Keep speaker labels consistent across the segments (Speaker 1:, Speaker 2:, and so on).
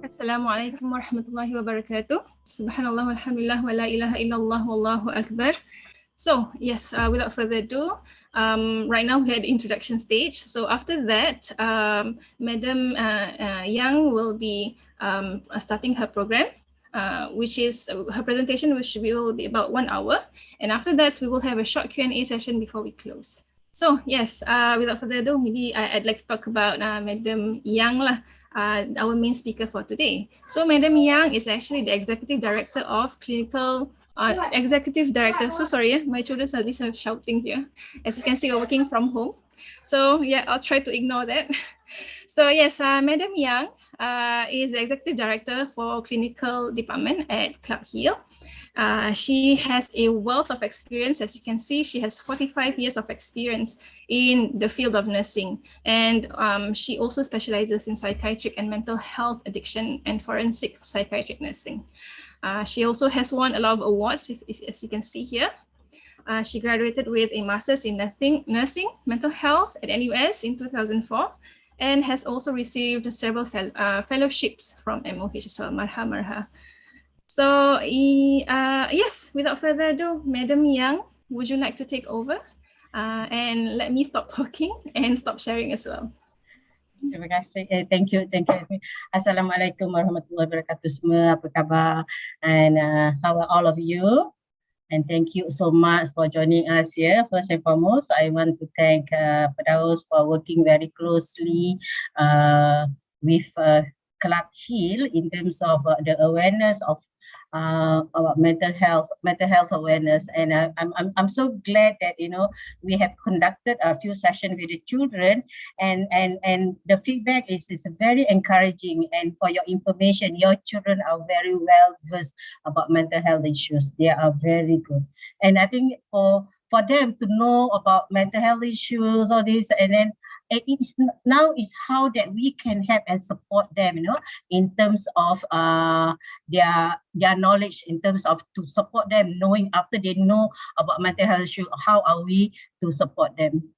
Speaker 1: Assalamualaikum warahmatullahi wabarakatuh. Subhanallah walhamdulillah wa la ilaha illallah wallahu akbar. So yes, without further ado, right now we had the introduction stage. So after that, Madam Yang will be starting her program, which is her presentation, which will be about 1 hour. And after that, we will have a short Q&A session before we close. So yes, without further ado, maybe I'd like to talk about Madam Yang lah. Our main speaker for today. So Madam Yang is actually the Executive Director of Clinical, so sorry, my children are shouting here. As you can see, we're working from home. So yeah, I'll try to ignore that. So yes, Madam Yang is the Executive Director for Clinical Department at Club Hill. She has a wealth of experience. As you can see, she has 45 years of experience in the field of nursing. And she also specializes in psychiatric and mental health addiction and forensic psychiatric nursing. She also has won a lot of awards, as you can see here. She graduated with a master's in nursing, mental health at NUS in 2004, and has also received several fellowships from MOH as well. Marha. So yes, without further ado, Madam Yang, would you like to take over? And let me stop talking and stop sharing as well.
Speaker 2: Terima kasih. Thank you. Assalamualaikum warahmatullahi wabarakatuh semua. Apa khabar? And how are all of you? And thank you so much for joining us here. First and foremost, I want to thank Perdaus for working very closely with Club Hill in terms of the awareness of about mental health awareness. And I'm so glad that we have conducted a few sessions with the children, and the feedback is very encouraging. And for your information, your children are very well versed about mental health issues. They are very good, and I think for them to know about mental health issues, all this, and then it's now is how that we can help and support them, in terms of their knowledge, in terms of to support them, knowing after they know about mental health issue, how are we to support them.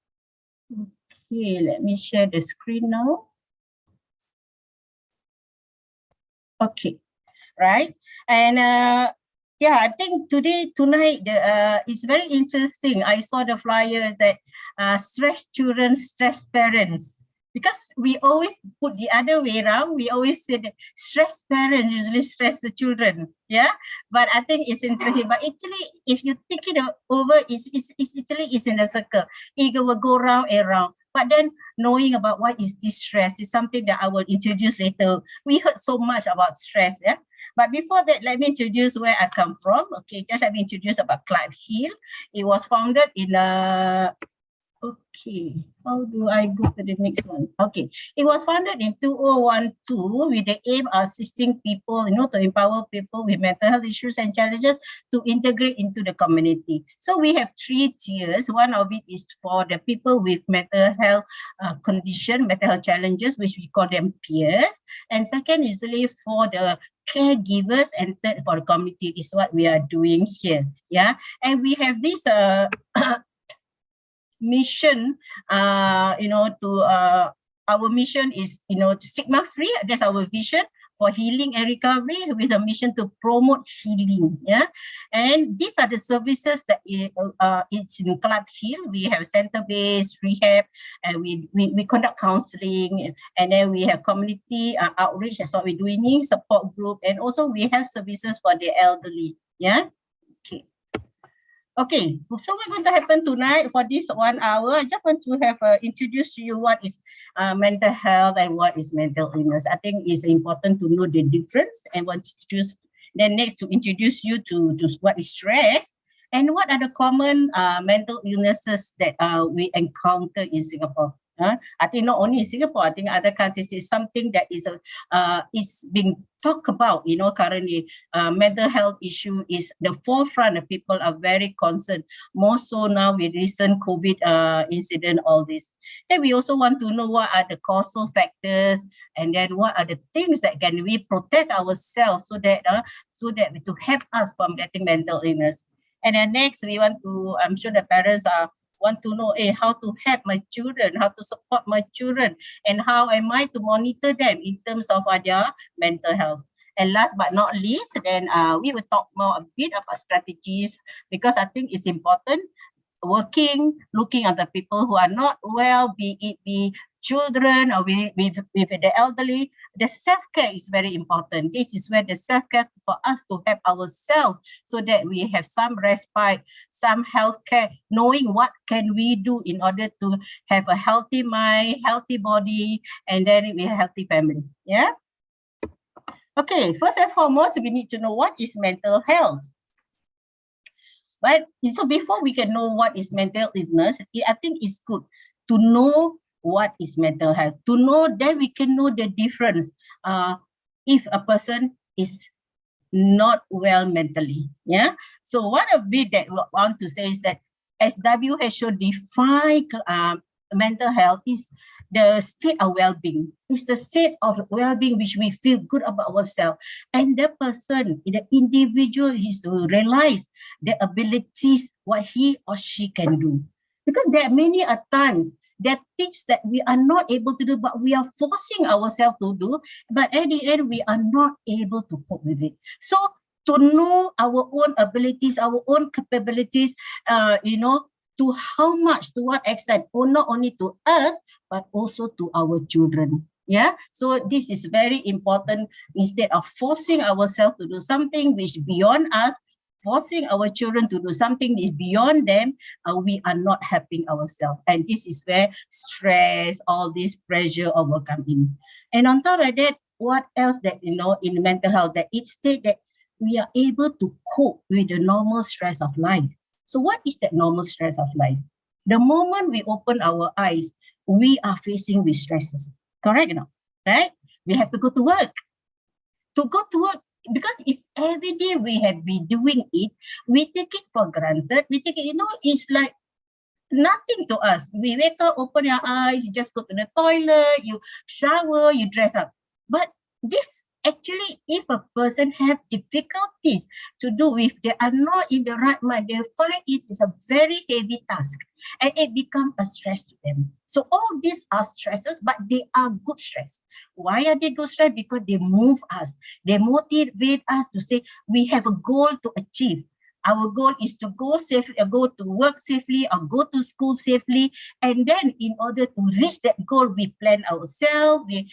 Speaker 2: Okay, let me share the screen now. Okay, right, and yeah, I think tonight, it's very interesting. I saw the flyer that stressed children, stressed parents. Because we always put the other way around. We always say that stressed parents usually stress the children. Yeah, but I think it's interesting. But actually, if you think it over, it's in a circle. It will go round and round. But then knowing about what is this stress is something that I will introduce later. We heard so much about stress. Yeah. But before that, let me introduce where I come from. Okay, just let me introduce about Club Hill. It was founded in okay, how do I go to the next one? Okay, it was founded in 2012 with the aim of assisting people, to empower people with mental health issues and challenges to integrate into the community. So we have 3 tiers. One of it is for the people with mental health condition, mental health challenges, which we call them peers. And second, usually for the caregivers, and third for the community is what we are doing here. Yeah, and we have this mission, our mission is, stigma free. That's our vision for healing and recovery, with a mission to promote healing. Yeah, and these are the services that it's in Club Hill. We have center-based rehab, and we conduct counseling, and then we have community outreach. That's what we're doing, support group, and also we have services for the elderly. Yeah. Okay, so what's going to happen tonight for this 1 hour? I just want to have introduce to you what is mental health and what is mental illness. I think it's important to know the difference, and want to choose then next to introduce you to what is stress and what are the common mental illnesses that we encounter in Singapore. I think not only in Singapore, I think other countries is something that is being talked about, currently. Mental health issue is the forefront, and people are very concerned, more so now with recent COVID incident, all this. Then we also want to know what are the causal factors, and then what are the things that can we protect ourselves so that to help us from getting mental illness. And then next we want to, I'm sure the parents are want to know how to help my children, how to support my children, and how am I to monitor them in terms of their mental health. And last but not least, then we will talk more a bit about strategies, because I think it's important looking at the people who are not well, be it children or with the elderly. The self-care is very important. This is where the self-care for us to help ourselves, so that we have some respite, some health care, knowing what can we do in order to have a healthy mind, healthy body, and then we have a healthy family. Yeah. Okay, first and foremost, we need to know what is mental health. But so before we can know what is mental illness, I think it's good to know what is mental health. To know, then we can know the difference if a person is not well mentally. Yeah. So one of it that we want to say is that as WHO defined mental health is the state of well-being. It's the state of well-being which we feel good about ourselves. And the person, the individual, is to realize the abilities, what he or she can do. Because there are many times, there are things that we are not able to do, but we are forcing ourselves to do. But at the end, we are not able to cope with it. So to know our own abilities, our own capabilities, to how much, to what extent, or not only to us, but also to our children. Yeah, so this is very important. Instead of forcing ourselves to do something which is beyond us, forcing our children to do something that is beyond them, we are not helping ourselves. And this is where stress, all this pressure will come in. And on top of that, what else that, in mental health, that it states that we are able to cope with the normal stress of life. So what is that normal stress of life? The moment we open our eyes, we are facing with stresses. Correct or not? Right? We have to go to work. To go to work, because it's every day we have been doing it, we take it for granted. We take it, it's like nothing to us. We wake up, open your eyes, you just go to the toilet, you shower, you dress up. But this actually, if a person have difficulties to do, if they are not in the right mind, they find it is a very heavy task and it becomes a stress to them. So all these are stresses, but they are good stress. Why are they good stress? Because they move us. They motivate us to say, we have a goal to achieve. Our goal is to go safely, go to work safely, or go to school safely. And then in order to reach that goal, we plan ourselves, we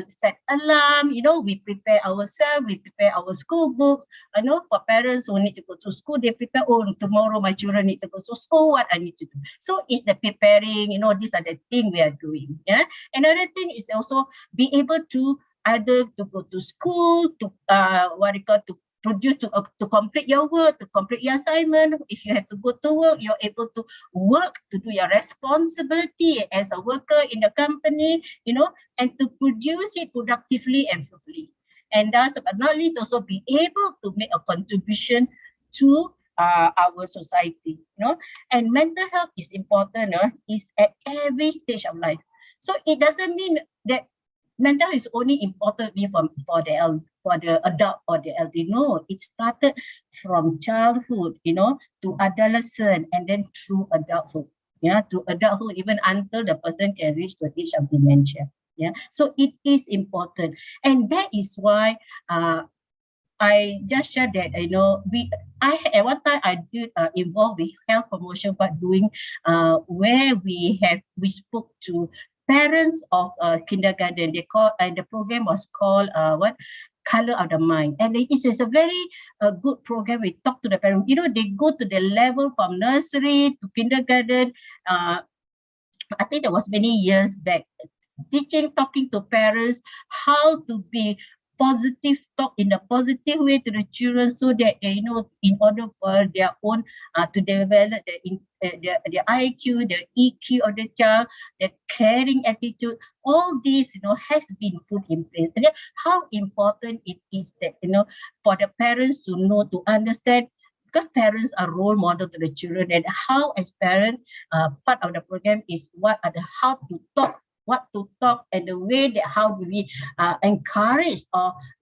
Speaker 2: set alarm, we prepare ourselves, we prepare our school books. For parents who need to go to school, they prepare, tomorrow my children need to go to school, what I need to do. So it's the preparing, these are the things we are doing. Yeah. Another thing is also be able to either to go to school, to to complete your work, to complete your assignment. If you have to go to work, you're able to work, to do your responsibility as a worker in the company, and to produce it productively and fully. And last but not least, also be able to make a contribution to our society, And mental health is important, is at every stage of life. So it doesn't mean that mental is only important for the adult or the elderly. No, it started from childhood, to adolescent, and then through adulthood. Yeah, through adulthood, even until the person can reach the age of dementia. Yeah, so it is important, and that is why I just shared that at one time I did involved with health promotion, but doing where we spoke to parents of kindergarten. They call the program was called Color of the Mind, and it is a very good program. We talk to the parents. They go to the level from nursery to kindergarten. I think that was many years back. Talking to parents how to be positive, talk in a positive way to the children, so that they in order for their own to develop the IQ, the EQ of the child, the caring attitude, all these has been put in place. And then how important it is that for the parents to know, to understand, because parents are role model to the children, and how as parents part of the program is how to talk, what to talk, and the way that how do we encourage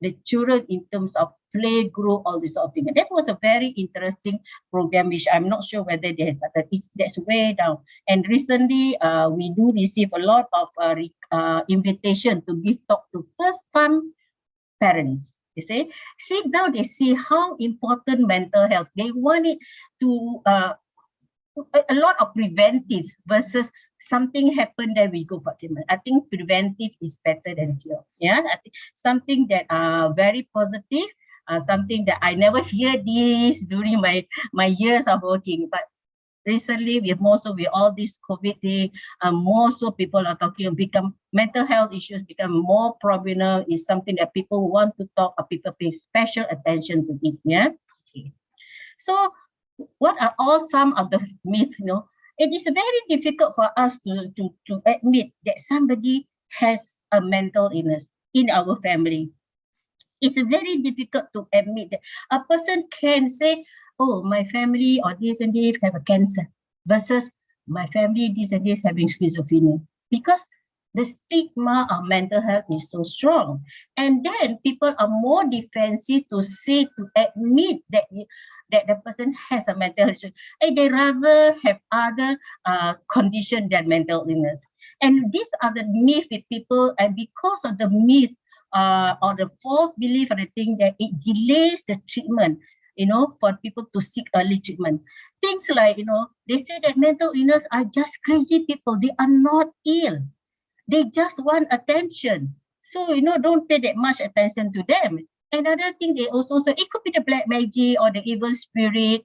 Speaker 2: the children in terms of play group, all this sort of thing. And that was a very interesting program, which I'm not sure whether they have started. That's way down. And recently, we do receive a lot of invitation to give talk to first-time parents. You see, now they see how important mental health. They want it to a lot of preventive versus something happened that we go for treatment. I think preventive is better than cure. Yeah, I think something that very positive. Something that I never hear this during my years of working, but recently with all this COVID thing, more so people are talking, become mental health issues become more prominent, is something that people want to talk, or people pay special attention to it. Yeah. Okay. So what are all some of the myths? It is very difficult for us to admit that somebody has a mental illness in our family. It's very difficult to admit that a person can say, oh, my family or this and this have a cancer, versus my family this and this having schizophrenia, because the stigma of mental health is so strong. And then people are more defensive to admit that the person has a mental issue, and they rather have other condition than mental illness. And these are the myth with people, and because of the myth or the false belief, and I think that it delays the treatment, for people to seek early treatment. Things like, they say that mental illness are just crazy people. They are not ill. They just want attention. So, don't pay that much attention to them. Another thing they also say, it could be the black magic or the evil spirit,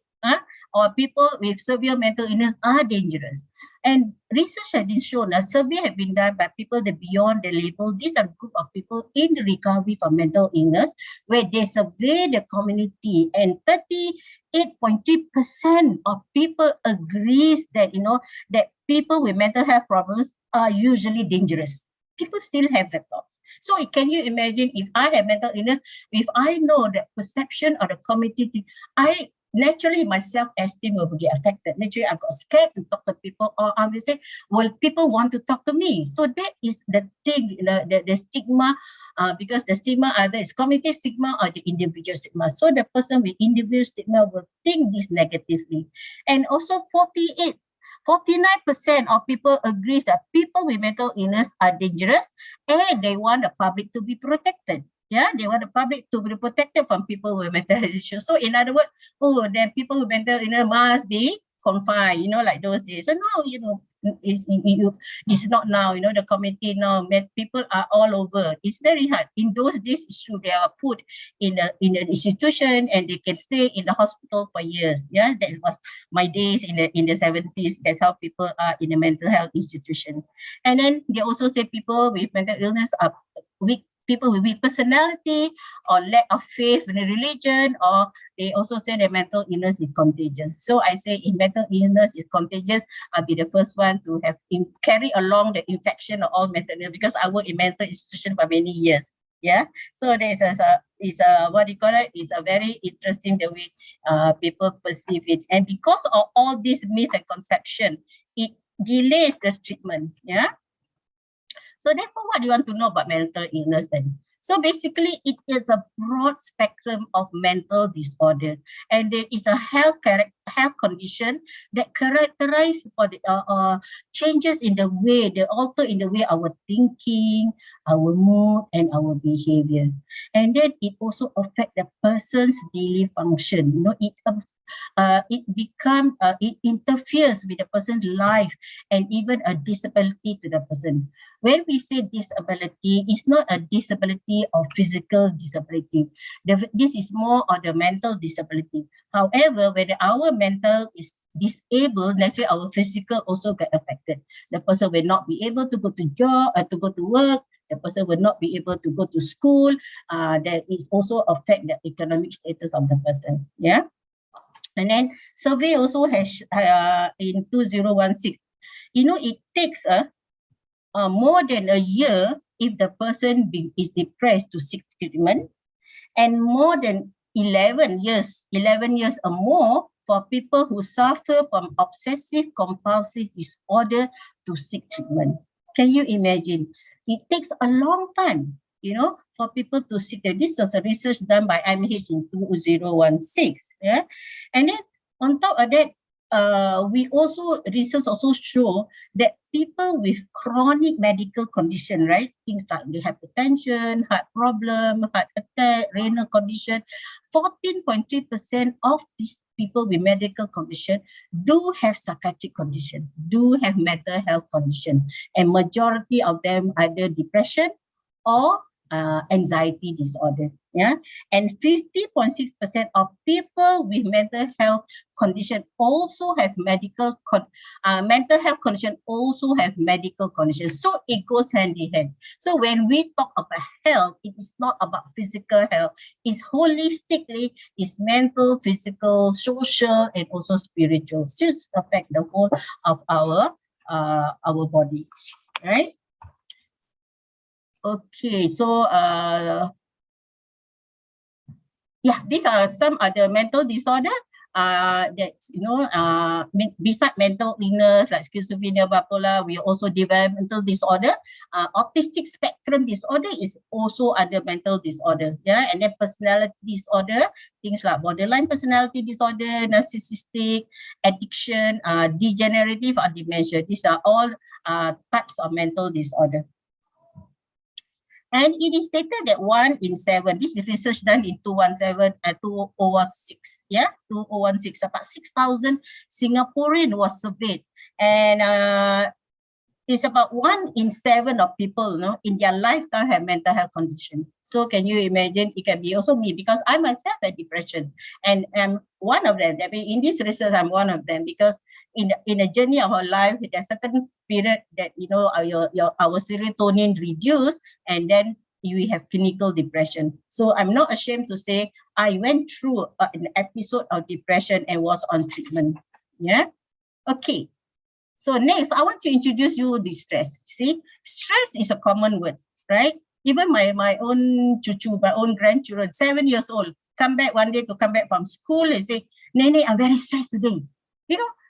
Speaker 2: or people with severe mental illness are dangerous. And research has been shown, a survey has been done by people that beyond the label. These are a group of people in recovery from mental illness, where they survey the community, and 38.3% of people agrees that, that people with mental health problems are usually dangerous. People still have that thoughts. So can you imagine, if I have mental illness, if I know the perception of the community, naturally my self-esteem will be affected. Naturally, I got scared to talk to people, or I will say, well, people want to talk to me. So that is the thing, the stigma, because the stigma either is community stigma or the individual stigma. So the person with individual stigma will think this negatively. And also 49% of people agrees that people with mental illness are dangerous, and they want the public to be protected. Yeah, they want the public to be protected from people with mental health issues. So in other words, then people with mental illness must be confined, like those days. So now, it's not now, the community now, people are all over. It's very hard. In those days, it's true, they are put in an institution, and they can stay in the hospital for years. Yeah, that was my days in the 70s. That's how people are in a mental health institution. And then they also say people with mental illness are weak. People with weak personality or lack of faith in a religion, or they also say that mental illness is contagious. So I say, if mental illness is contagious, I'll be the first one to have carry along the infection of all mental illness, because I work in mental institution for many years. Yeah, so there's what do you call it? It's a very interesting the way people perceive it, and because of all this myth and conception, it delays the treatment. Yeah. So therefore, what do you want to know about mental illness then? So basically, it is a broad spectrum of mental disorder, and there is a health condition that characterize for the changes in the way, they alter in the way our thinking, our mood, and our behavior. And then it also affect the person's daily function. It interferes with the person's life, and even a disability to the person. When we say disability, it's not a disability of physical disability. This is more of the mental disability. However, when our mental is disabled, naturally our physical also get affected. The person will not be able to go to work. The person will not be able to go to school. That is also affect the economic status of the person. Yeah. And then survey also has in 2016, it takes more than a year if the person is depressed to seek treatment, and more than 11 years or more for people who suffer from obsessive compulsive disorder to seek treatment. Can you imagine? It takes a long time. for people to sit there. This was a research done by MH in 2016. Yeah, and then on top of that, research also show that people with chronic medical condition, right? Things like they have hypertension, heart problem, heart attack, renal condition, 14.3% of these people with medical condition do have psychiatric condition, do have mental health condition, and majority of them either depression or anxiety disorder. Yeah, and 50.6% of people with mental health condition also have mental health condition also have medical conditions. So it goes hand in hand. So when we talk about health, it is not about physical health. It's holistically, it's mental, physical, social, and also spiritual. So it affects the whole of our body, right? Okay, so yeah, these are some other mental disorder that beside mental illness like schizophrenia, bipolar, we also developmental disorder. Autistic spectrum disorder is also under mental disorder. Yeah, and then personality disorder, things like borderline personality disorder, narcissistic, addiction, degenerative or dementia. These are all types of mental disorder. And it is stated that 1 in 7, this is research done in 2016, yeah, 2016, about 6,000 Singaporean was surveyed. And it's about 1 in 7 of people, in their lifetime have mental health condition. So can you imagine? It can be also me, because I myself had depression, and I'm one of them. I mean, in this research, I'm one of them, because in a journey of our life, there's a certain period that our serotonin reduced, and then you have clinical depression. So I'm not ashamed to say I went through an episode of depression and was on treatment. Yeah. Okay. So next, I want to introduce you the stress. See, stress is a common word, right? Even my own chuchu, my own grandchildren, 7 years old, come back one day from school and say, Nene, I'm very stressed today.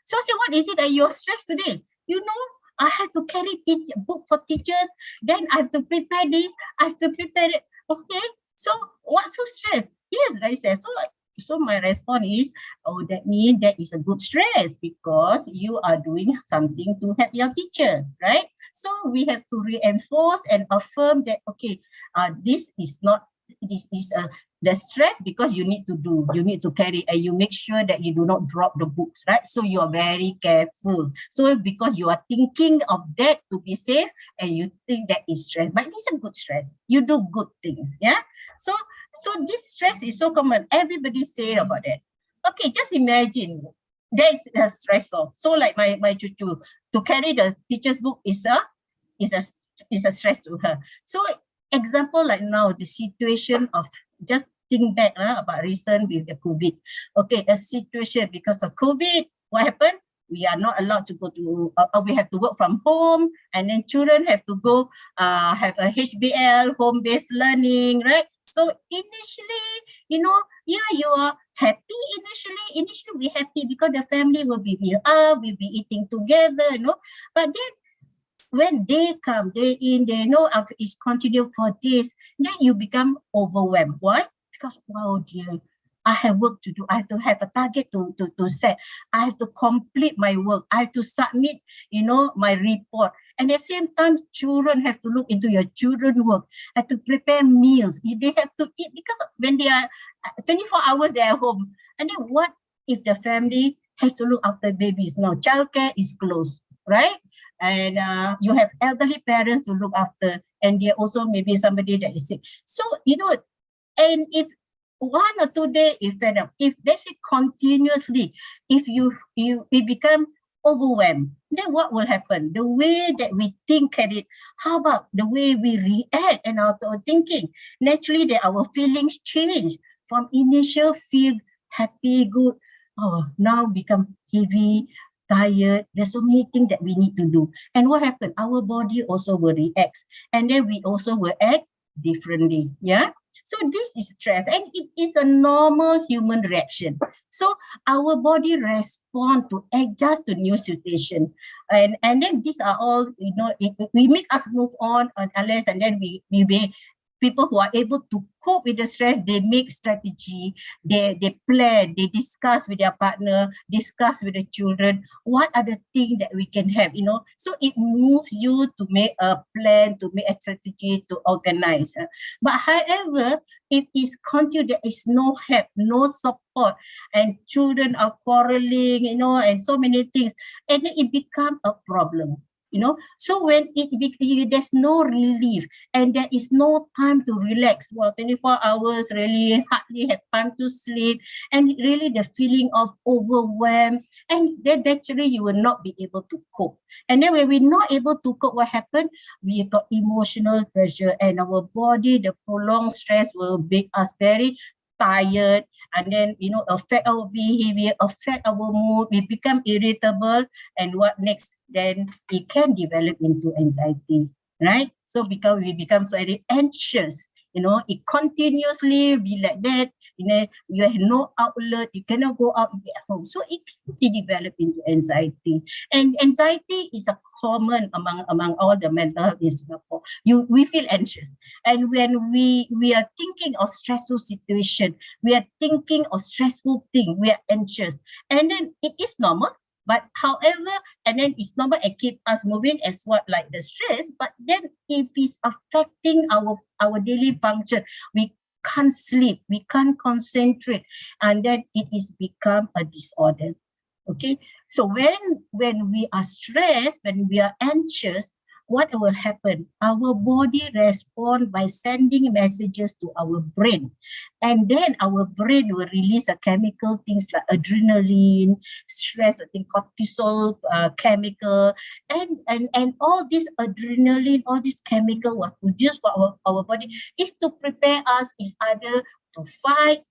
Speaker 2: So I say, what is it that you're stressed today? I have to carry book for teachers, then I have to prepare this, I have to prepare it. Okay, so what's so stressed? Yes, very stressed. So my response is, that means that is a good stress, because you are doing something to help your teacher, right? So we have to reinforce and affirm that, okay, this is not, this is the stress because you need to carry, and you make sure that you do not drop the books, right? So you are very careful. So because you are thinking of that to be safe, and you think that is stress, but it's a good stress. You do good things, yeah? So this stress is so common. Everybody say about that. Okay, just imagine there is a stressor. So like my chuchu, to carry the teacher's book is a stress to her. So example like now, the situation of, just think back about recent with the COVID. Okay, a situation because of COVID, what happened? We are not allowed to go to, we have to work from home, and then children have to go have a HBL, home-based learning, right? So initially, you are happy initially we're happy because the family will be we'll be eating together, but then when they come, day in, they know it's continued for this, then you become overwhelmed. Why? Because, oh dear, I have work to do. I have to have a target to set. I have to complete my work. I have to submit, my report. And at the same time, children have to look into your children's work, have to prepare meals. They have to eat, because when they are 24 hours, they are home. And then what if the family has to look after babies? Now, childcare is closed, right? And you have elderly parents to look after, and there also maybe somebody that is sick. So, and if 1 or 2 days is fed up, if that's it continuously, if you become overwhelmed, then what will happen? The way that we think at it, how about the way we react and our thinking? Naturally, that our feelings change from initial feel happy, good, now become heavy, tired. There's so many things that we need to do. And what happened? Our body also will react, and then we also will act differently. Yeah. So this is stress, and it is a normal human reaction. So our body respond to adjust to new situation, and then these are all, we make us move on unless, and then we people who are able to cope with the stress, they make strategy, they plan, they discuss with their partner, discuss with the children, what are the things that we can have, you know. So it moves you to make a plan, to make a strategy, to organize. But however, it is continued, there is no help, no support, and children are quarreling, you know, and so many things, and then it becomes a problem. You know, so when there's no relief and there is no time to relax, well, 24 hours really hardly have time to sleep, and really the feeling of overwhelm, and then naturally you will not be able to cope. And then when we're not able to cope, what happened? We got emotional pressure, and our body, the prolonged stress will make us very tired, and then, you know, affect our behavior, affect our mood, we become irritable, and what next? Then it can develop into anxiety, right? So because we become so very anxious, you know, it continuously be like that, you know, you have no outlet, you cannot go out at home, so it can develop into anxiety. And anxiety is a common among all the mental health in Singapore. We feel anxious, and when we are thinking of stressful situation, we are thinking of stressful thing, we are anxious, and then it is normal. But however, and then it's normal and keep us moving as what like the stress, but then if it's affecting our daily function, we can't sleep, we can't concentrate, and then it is become a disorder. Okay, so when we are stressed, when we are anxious, what will happen? Our body respond by sending messages to our brain, and then our brain will release a chemical things like adrenaline, stress, I think cortisol chemical, and all this adrenaline, all this chemical what produced for our body is to prepare us, is either to fight,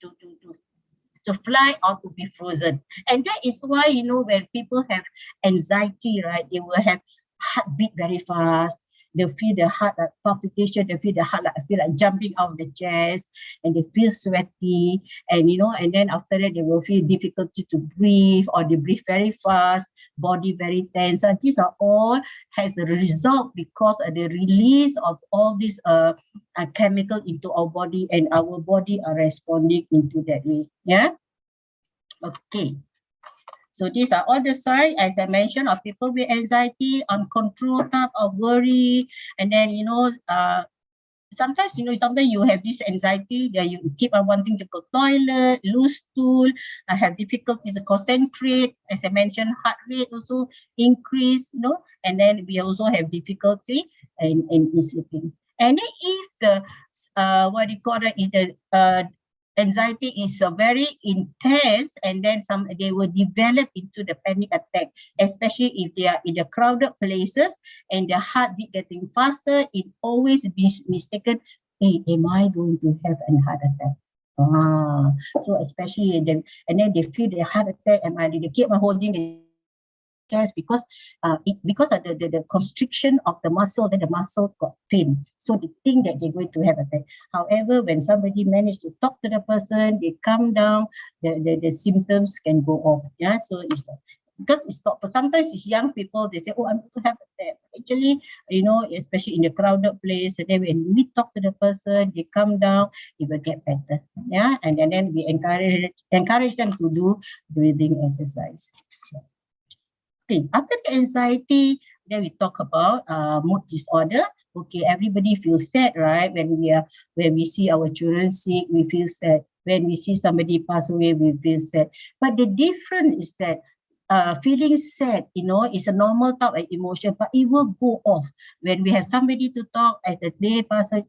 Speaker 2: to fly, or to be frozen. And that is why, you know, when people have anxiety, right, they will have heartbeat very fast, they feel the heart like palpitation, they feel the heart like feel like jumping out of the chest, and they feel sweaty, and you know, and then after that they will feel difficulty to breathe, or they breathe very fast, body very tense. And these are all has the result because of the release of all these chemical into our body, and our body are responding into that way. Yeah. Okay. So these are all the signs, as I mentioned, of people with anxiety, uncontrolled type of worry, and then, you know, sometimes you have this anxiety that you keep on wanting to go toilet, lose stool, have difficulty to concentrate. As I mentioned, heart rate also increase, you know, and then we also have difficulty in sleeping. And then if the what do you call it, if the anxiety is very intense, and then they will develop into the panic attack, especially if they are in the crowded places and the heartbeat getting faster. It always be mistaken, hey, am I going to have a heart attack? So especially and then they feel the heart attack, and they keep on holding the chest because because of the constriction of the muscle, then the muscle got pain, so they think that they're going to have attack. However, when somebody managed to talk to the person, they calm down, the symptoms can go off. Yeah, so it's because it's not, but sometimes it's young people, they say, oh, I'm going to have attack. Actually, you know, especially in the crowded place, and then when we talk to the person, they calm down, it will get better. Yeah, and then we encourage them to do breathing exercise. Okay, after the anxiety, then we talk about mood disorder. Okay, everybody feels sad, right? When we see our children sick, we feel sad. When we see somebody pass away, we feel sad. But the difference is that feeling sad, you know, is a normal type of emotion, but it will go off when we have somebody to talk as the day passes.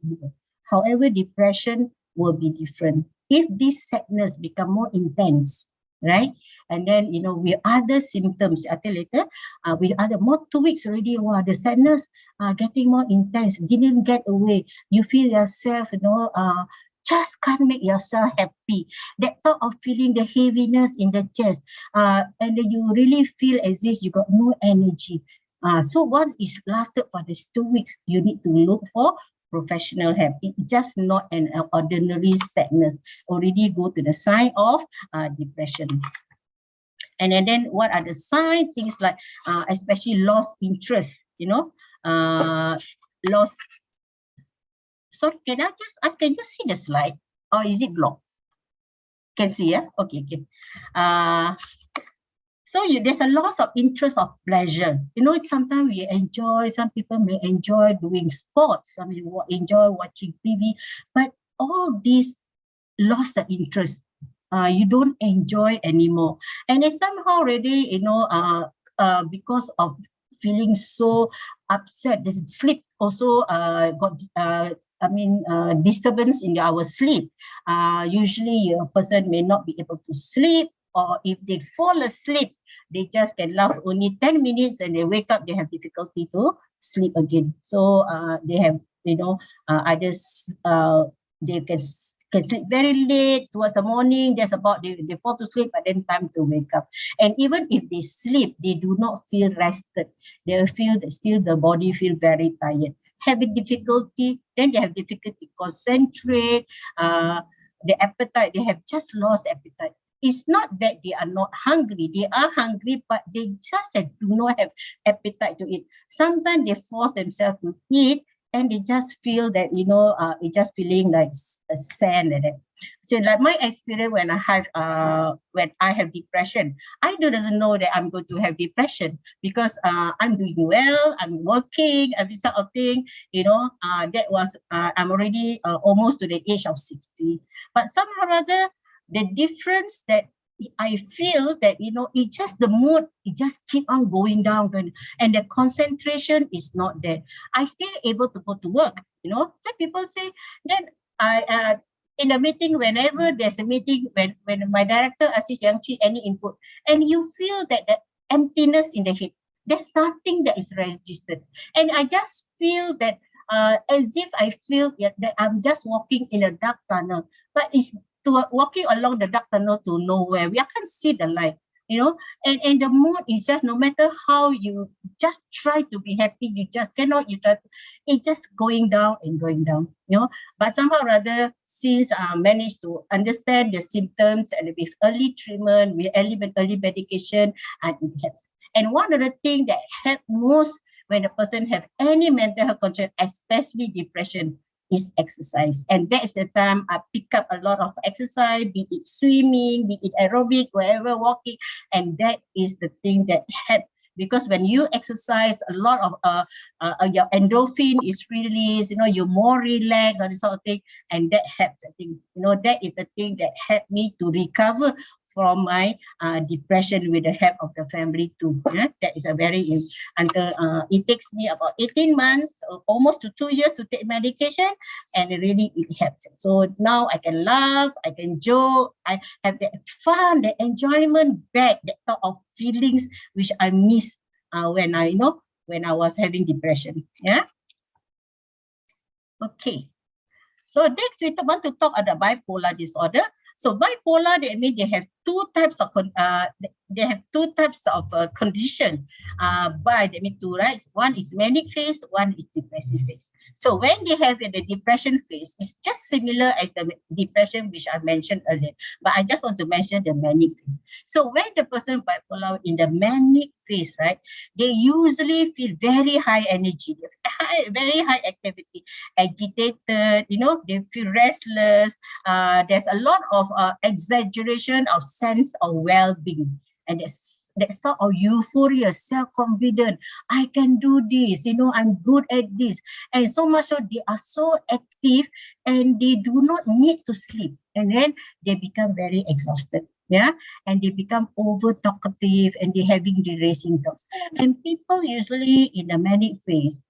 Speaker 2: However, depression will be different. If this sadness become more intense, right? And then, you know, with other symptoms, I tell later, with other more 2 weeks already, wow, the sadness getting more intense, didn't get away. You feel yourself, you know, just can't make yourself happy. That thought of feeling the heaviness in the chest, and then you really feel as if you got no energy. So once it's lasted for these 2 weeks, you need to look for professional help. It's just not an ordinary sadness. Already go to the sign of depression. And then what are the signs? Things like especially lost interest, you know, lost sorry, can I just ask, can you see the slide or is it blocked? Can see, yeah? Okay, okay. So there's a loss of interest of pleasure. You know, sometimes we enjoy, some people may enjoy doing sports, some people enjoy watching TV, but all these lost the interest. You don't enjoy anymore. And it's somehow already, you know, because of feeling so upset, the sleep also got disturbance in our sleep. Usually a person may not be able to sleep, or if they fall asleep, they just can last only 10 minutes and they wake up, they have difficulty to sleep again. So they have, you know, either they can sleep very late towards the morning. There's about they fall to sleep, but then time to wake up. And even if they sleep, they do not feel rested. They feel that still the body feel very tired. Having difficulty, then they have difficulty concentrate. The appetite, they have just lost appetite. It's not that they are not hungry. They are hungry, but they just do not have appetite to eat. Sometimes they force themselves to eat, and they just feel that, you know, it's just feeling like a sand like that. So like my experience when I have depression, I doesn't know that I'm going to have depression because I'm doing well, I'm working, every sort of thing, you know, that was, I'm already almost to the age of 60. But somehow or other, the difference that I feel that, you know, it just the mood, it just keep on going down, and the concentration is not there. I still able to go to work, you know. So people say, then I in a meeting, whenever there's a meeting, when my director asks Yang Chek any input, and you feel that the emptiness in the head, there's nothing that is registered. And I just feel that as if I feel that I'm just walking in a dark tunnel, but it's walking along the dark tunnel to nowhere. We can't see the light, you know, and the mood is just, no matter how you just try to be happy, you just cannot, it's just going down and going down, you know. But somehow or other, since I managed to understand the symptoms and with early treatment, with early medication, and it helps. And one of the things that help most when a person have any mental health concern, especially depression, is exercise. And that's the time I pick up a lot of exercise, be it swimming, be it aerobic, wherever, walking. And that is the thing that helps. Because when you exercise, a lot of your endorphin is released, you know, you're more relaxed, or this sort of thing. And that helps, I think. You know, that is the thing that helped me to recover from my depression with the help of the family too. Yeah? That is a very, it takes me about 18 months, almost to 2 years to take medication, and really it helps. So now I can laugh, I can joke, I have the fun, the enjoyment back, that sort of feelings which I miss when I was having depression. Yeah. Okay. So next we want to talk about bipolar disorder. So bipolar, they mean they have two types of condition. They mean two, right? One is manic phase, one is depressive phase. So when they have the depression phase, it's just similar as the depression which I mentioned earlier. But I just want to mention the manic phase. So when the person bipolar in the manic phase, right, they usually feel very high energy, very high activity, agitated, you know, they feel restless. There's a lot of exaggeration of sense of well-being, and that sort of euphoria, self-confidence. I can do this, you know, I'm good at this. And so much so they are so active and they do not need to sleep. And then they become very exhausted. Yeah, and they become over talkative and they're having the racing thoughts. And people usually in the manic phase,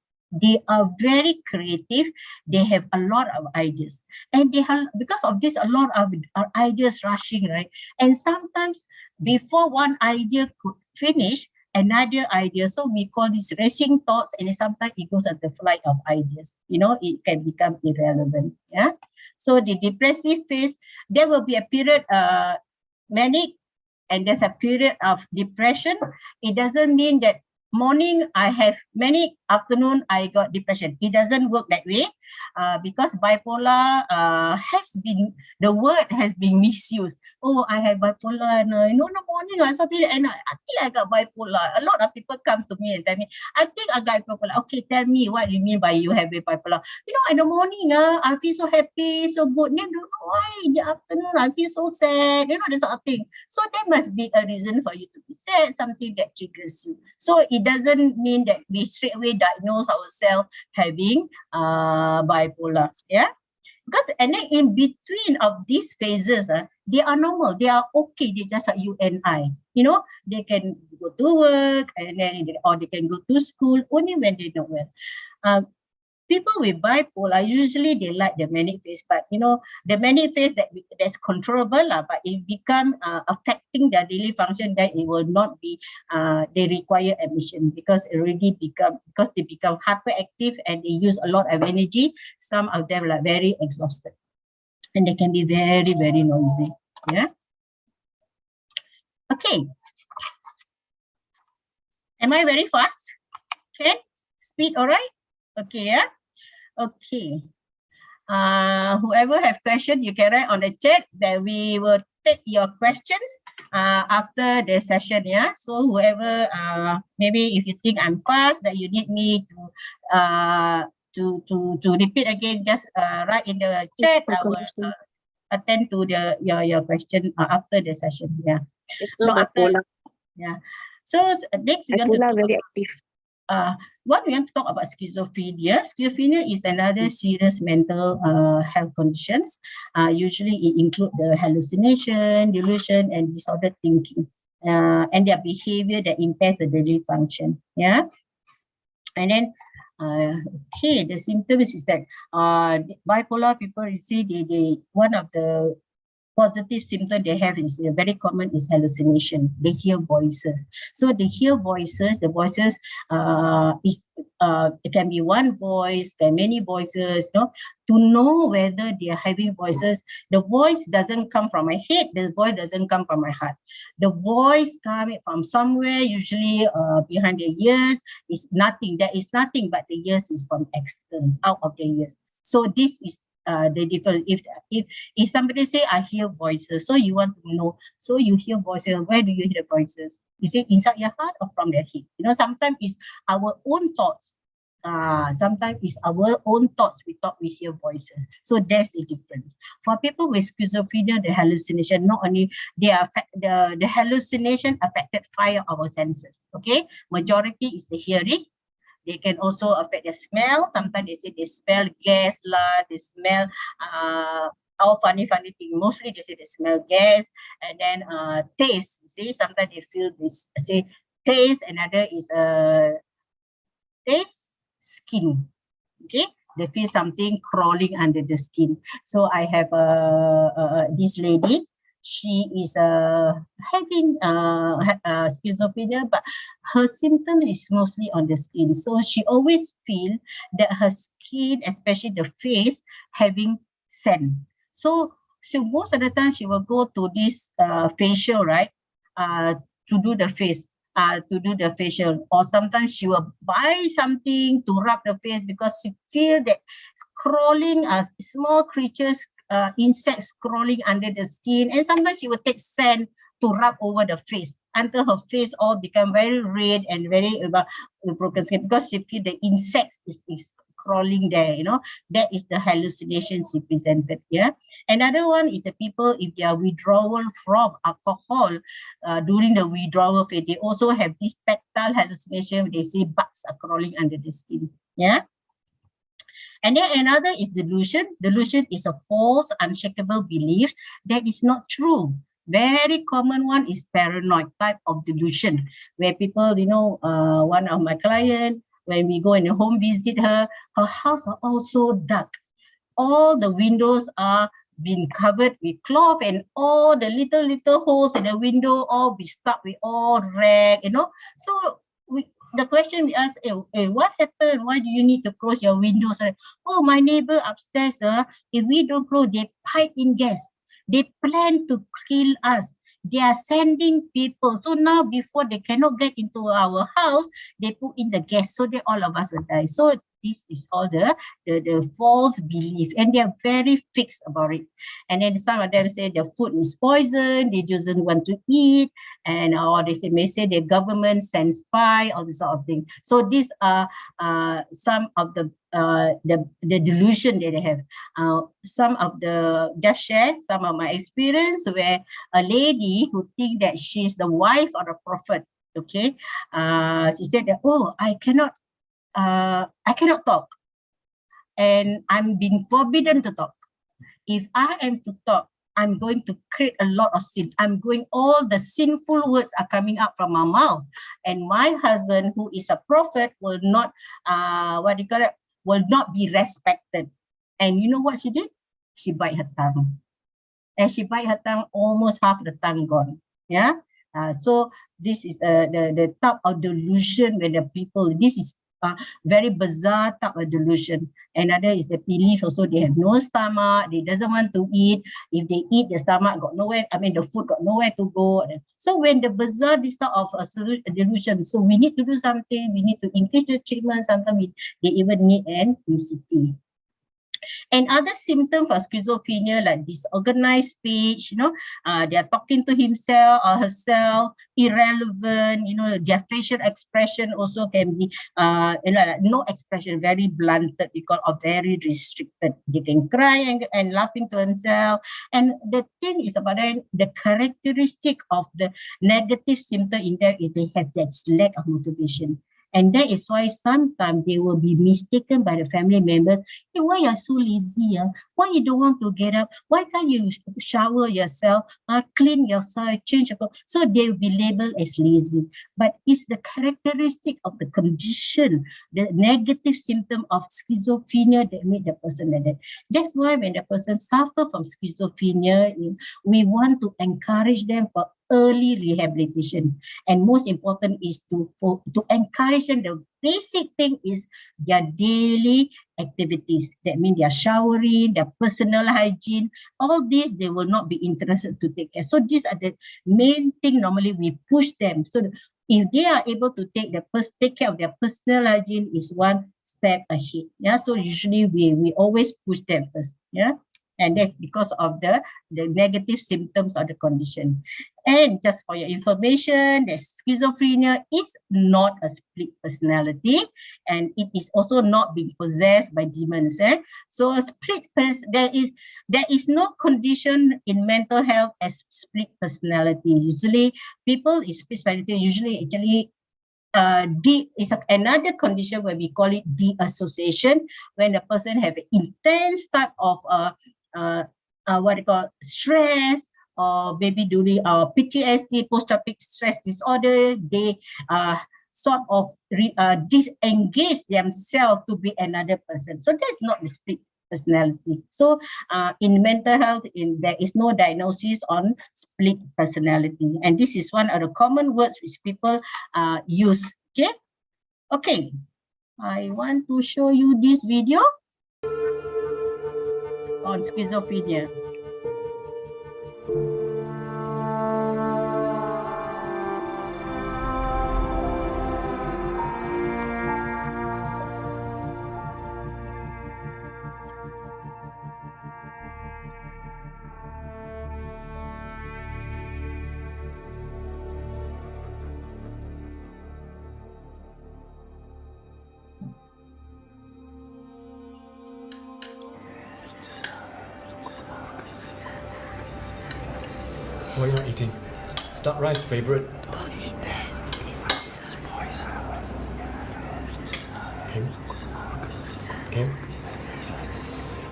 Speaker 2: they are very creative. They have a lot of ideas, and they have, because of this, a lot of ideas rushing, right? And sometimes before one idea could finish, another idea. So we call this racing thoughts, and sometimes it goes at the flight of ideas. You know, it can become irrelevant. Yeah. So the depressive phase, there will be a period manic, and there's a period of depression. It doesn't mean that morning I have many, afternoon I got depression. It doesn't work that way because bipolar the word has been misused. Oh, I have bipolar, and in the morning I saw it, and I think I got bipolar. A lot of people come to me and tell me, I think I got bipolar. Okay, tell me what you mean by you have a bipolar. In the morning, I feel so happy, so good. Then don't know why in the afternoon I feel so sad. This sort of thing. So there must be a reason for you to be sad, something that triggers you. So it doesn't mean that we straight away diagnose ourselves having bipolar. Yeah. Because and then in between of these phases, they are normal, they are okay, they just like you and I. They can go to work and then or they can go to school only when they're not well. People with bipolar usually they like the manic phase, but the manic phase that's controllable, but it become affecting their daily function, then it will not be they require admission because they become hyperactive and they use a lot of energy. Some of them are very exhausted and they can be very, very noisy. Yeah. Okay. Am I very fast? Okay. Speed all right? Okay, yeah. Okay. Whoever have question, you can write on the chat that we will take your questions after the session. Yeah. So whoever maybe if you think I'm fast that you need me to repeat again, just write in the chat. I will attend to your question after the session. Yeah.
Speaker 3: It's not bipolar.
Speaker 2: Yeah. So next we want to talk
Speaker 3: very active.
Speaker 2: What we want to talk about schizophrenia. Schizophrenia is another serious mental health conditions. Usually it includes the hallucination, delusion, and disordered thinking, and their behavior that impairs the daily function. Yeah, and then okay, the symptoms is that bipolar people, you see, they one of the positive symptom they have is very common is hallucination. They hear voices. So they hear voices. The voices it can be one voice, can many voices. To know whether they are having voices, the voice doesn't come from my head. The voice doesn't come from my heart. The voice coming from somewhere, usually behind the ears, is nothing. There is nothing but the ears is from external, out of the ears. So this is the difference. If somebody say I hear voices, so you want to know, so you hear voices, where do you hear the voices? Is it inside your heart or from the head? Sometimes it's our own thoughts. Sometimes it's our own thoughts we hear voices. So there's a difference. For people with schizophrenia, the hallucination, not only they affect the hallucination affected 5 of our senses. Okay, majority is the hearing. They can also affect the smell. Sometimes they say they smell gas they smell all funny thing. Mostly they say they smell gas. And then taste. You see, sometimes they feel this, say taste. Another is taste, skin. Okay, they feel something crawling under the skin. So I have this lady. She is having schizophrenia, but her symptom is mostly on the skin. So she always feel that her skin, especially the face, having sand. So most of the time she will go to this facial, right? To do the face. To do the facial, or sometimes she will buy something to rub the face because she feel that crawling small creatures, insects crawling under the skin, and sometimes she will take sand to rub over the face until her face all become very red and very broken skin because she feel the insects is crawling there. That is the hallucination she presented. Yeah. Another one is the people, if they are withdrawal from alcohol during the withdrawal phase, they also have this tactile hallucination. They say bugs are crawling under the skin. Yeah. And then another is delusion. Delusion is a false, unshakable belief that is not true. Very common one is paranoid type of delusion, where people, one of my clients, when we go in a home visit her house are also dark. All the windows are been covered with cloth, and all the little holes in the window all be stuck with all rag, So the question we ask, what happened? Why do you need to close your windows? Oh, my neighbor upstairs, if we don't close, they pipe in gas. They plan to kill us. they are sending people. So now before they cannot get into our house, they put in the gas so that all of us will die. So this is all the false belief, and they are very fixed about it. And then some of them say the food is poison, they doesn't want to eat, and or they may say the government sends spy, all this sort of thing. So these are some of the delusion that they have. Some of the just shared some of my experience where a lady who think that she's the wife of a prophet. Okay, she said that, oh, I cannot talk, and I'm being forbidden to talk. If I am to talk, I'm going to create a lot of sin. All the sinful words are coming out from my mouth. And my husband, who is a prophet, will not, will not be respected. And you know what she did? She bite her tongue. And she bite her tongue, almost half the tongue gone. Yeah. So this is the type of delusion when the people, this is very bizarre type of delusion. Another is the belief also they have no stomach, they doesn't want to eat. If they eat, the stomach got nowhere, the food got nowhere to go. So when the bizarre, this type of delusion, so we need to do something, we need to increase the treatment, sometimes they even need an ECT. And other symptoms for schizophrenia like disorganized speech, they are talking to himself or herself, irrelevant, their facial expression also can be, no expression, very blunted because of very restricted. They can cry and laughing to themselves. And the thing is about the characteristic of the negative symptom in there is they have that lack of motivation. And that is why sometimes they will be mistaken by the family members. Hey, why are you so lazy? Why you don't want to get up? Why can't you shower yourself, clean yourself, change your clothes? So they will be labeled as lazy. But it's the characteristic of the condition, the negative symptom of schizophrenia that make the person like that. That's why when the person suffers from schizophrenia, we want to encourage them for early rehabilitation. And most important is to encourage them. The basic thing is their daily activities. That means their showering, their personal hygiene, all this they will not be interested to take care. So these are the main thing normally we push them. So if they are able to take care of their personal hygiene is one step ahead. Yeah. So usually we always push them first. Yeah. And that's because of the negative symptoms of the condition. And just for your information, the schizophrenia is not a split personality, and it is also not being possessed by demons. So a there is no condition in mental health as split personality. Usually, people with split personality actually is another condition where we call it de-association, when the person have an intense type of stress, or maybe during PTSD, post-traumatic stress disorder, they sort of disengage themselves to be another person. So that's not the split personality. So in mental health, there is no diagnosis on split personality. And this is one of the common words which people use. Okay. I want to show you this video on schizophrenia.
Speaker 3: What are you not eating? It's duck rice, favourite.
Speaker 4: Don't eat that. It's poison.
Speaker 3: Kim? Kim?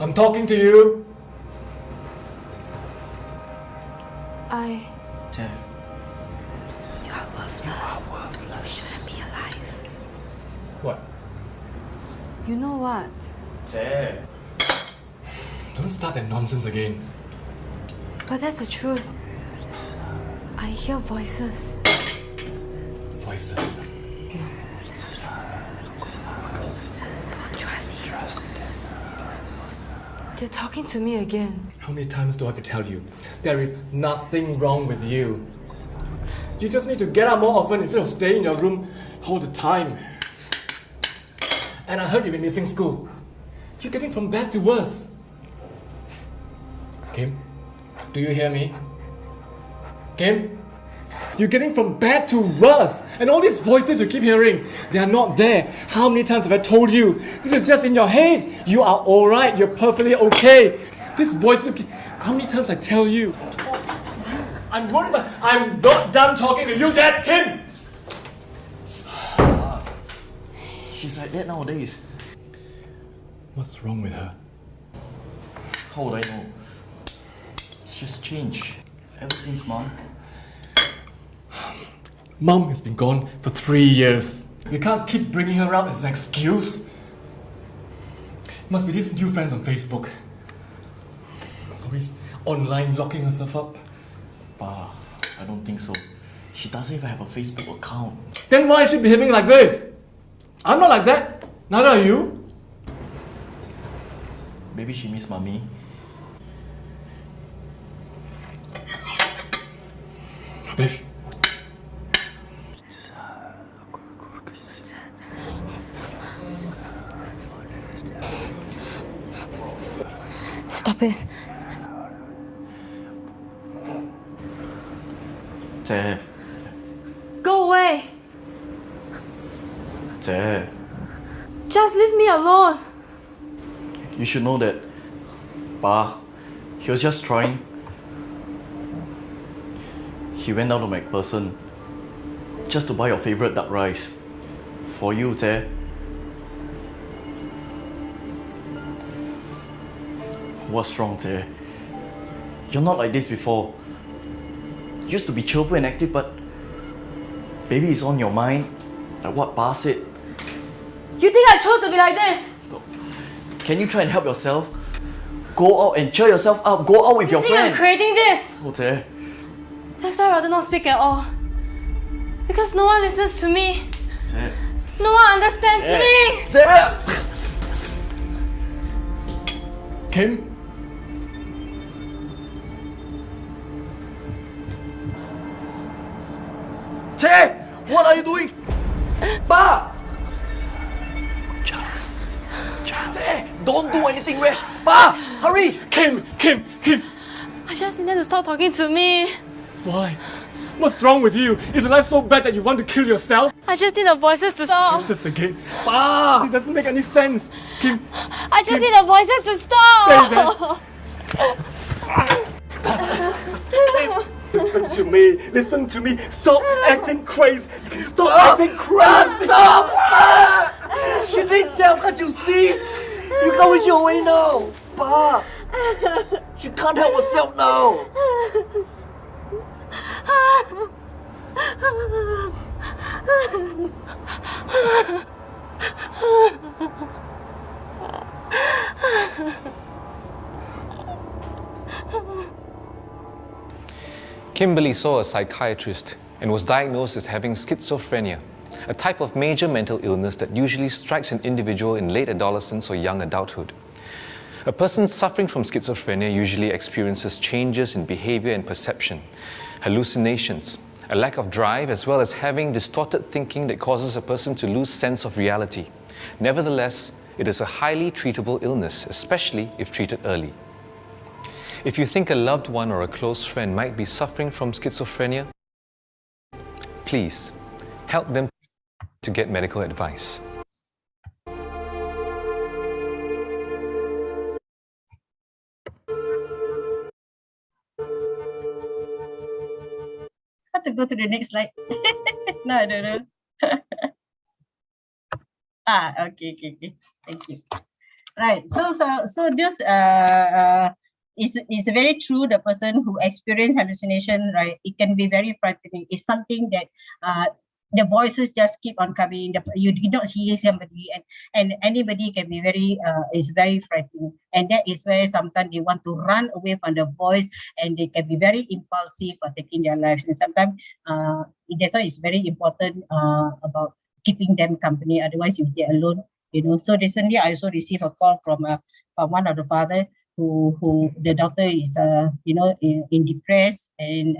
Speaker 3: I'm talking to you!
Speaker 4: Ted. You are worthless. You are worthless. You shouldn't be alive.
Speaker 3: What?
Speaker 5: You know what?
Speaker 3: Ted. Don't start that nonsense again.
Speaker 5: But that's the truth. I hear voices.
Speaker 3: Voices.
Speaker 5: No. Don't trust them. They're talking to me again.
Speaker 3: How many times do I have to tell you? There is nothing wrong with you. You just need to get out more often instead of staying in your room all the time. And I heard you've been missing school. You're getting from bad to worse. Kim, do you hear me? Kim? You're getting from bad to worse. And all these voices you keep hearing, they are not there. How many times have I told you? This is just in your head. You are alright. You're perfectly okay. This voice, how many times I tell you? I'm worried about... I'm not done talking to you yet, Kim!
Speaker 6: She's like that nowadays.
Speaker 3: What's wrong with her?
Speaker 6: How would I know? She's changed ever since, Mom.
Speaker 3: Mum has been gone for 3 years. You can't keep bringing her up as an excuse. Must be these new friends on Facebook. She's always online locking herself up.
Speaker 6: Pa, I don't think so. She doesn't even have a Facebook account.
Speaker 3: Then why is she behaving like this? I'm not like that. Neither are you.
Speaker 6: Maybe she missed Mommy.
Speaker 3: Rubbish.
Speaker 5: Stop it.
Speaker 6: Che,
Speaker 5: Go away.
Speaker 6: Che,
Speaker 5: Just leave me alone.
Speaker 6: you should know that, Pa, he was just trying. He went down to McPherson just to buy your favourite duck rice. For you, Che. What's wrong, Che? You're not like this before. You used to be cheerful and active, but baby is on your mind, like what Pa said.
Speaker 5: You think I chose to be like this?
Speaker 6: Can you try and help yourself? Go out and cheer yourself up. Go out with your
Speaker 5: You think I'm
Speaker 6: friends.
Speaker 5: creating this?
Speaker 6: Oh, Che.
Speaker 5: That's why I'd rather not speak at all. Because no one listens to me.
Speaker 6: Che.
Speaker 5: No one understands me.
Speaker 6: Che.
Speaker 3: Kim?
Speaker 6: Che! What are you doing? Pa! Che! Don't do anything rash! Pa! Hurry!
Speaker 3: Kim!
Speaker 5: I just need them to stop talking to me.
Speaker 3: Why? What's wrong with you? Is life so bad that you want to kill yourself?
Speaker 5: I just need the voices to stop.
Speaker 3: This again. This doesn't make any sense. Kim,
Speaker 5: I just need the voices to stop.
Speaker 3: listen to me. Stop acting crazy. Stop acting crazy.
Speaker 6: Stop! She needs help, can't you see? You can't wish your way now. Pa! She can't help herself now.
Speaker 7: Kimberly saw a psychiatrist and was diagnosed as having schizophrenia, a type of major mental illness that usually strikes an individual in late adolescence or young adulthood. A person suffering from schizophrenia usually experiences changes in behavior and perception, hallucinations, a lack of drive, as well as having distorted thinking that causes a person to lose sense of reality. Nevertheless, it is a highly treatable illness, especially if treated early. If you think a loved one or a close friend might be suffering from schizophrenia, please help them to get medical advice.
Speaker 2: How to go to the next slide? No, I don't know. Okay. Thank you. Right. So this is very true. The person who experience hallucination, right? It can be very frightening. It's something that the voices just keep on coming. You did not hear somebody, and anybody can be is very frightening. And that is where sometimes they want to run away from the voice, and they can be very impulsive for taking their lives. And sometimes that's why it's very important about keeping them company. Otherwise, if they're alone, So recently, I also received a call from one of the father who the daughter is in depressed, and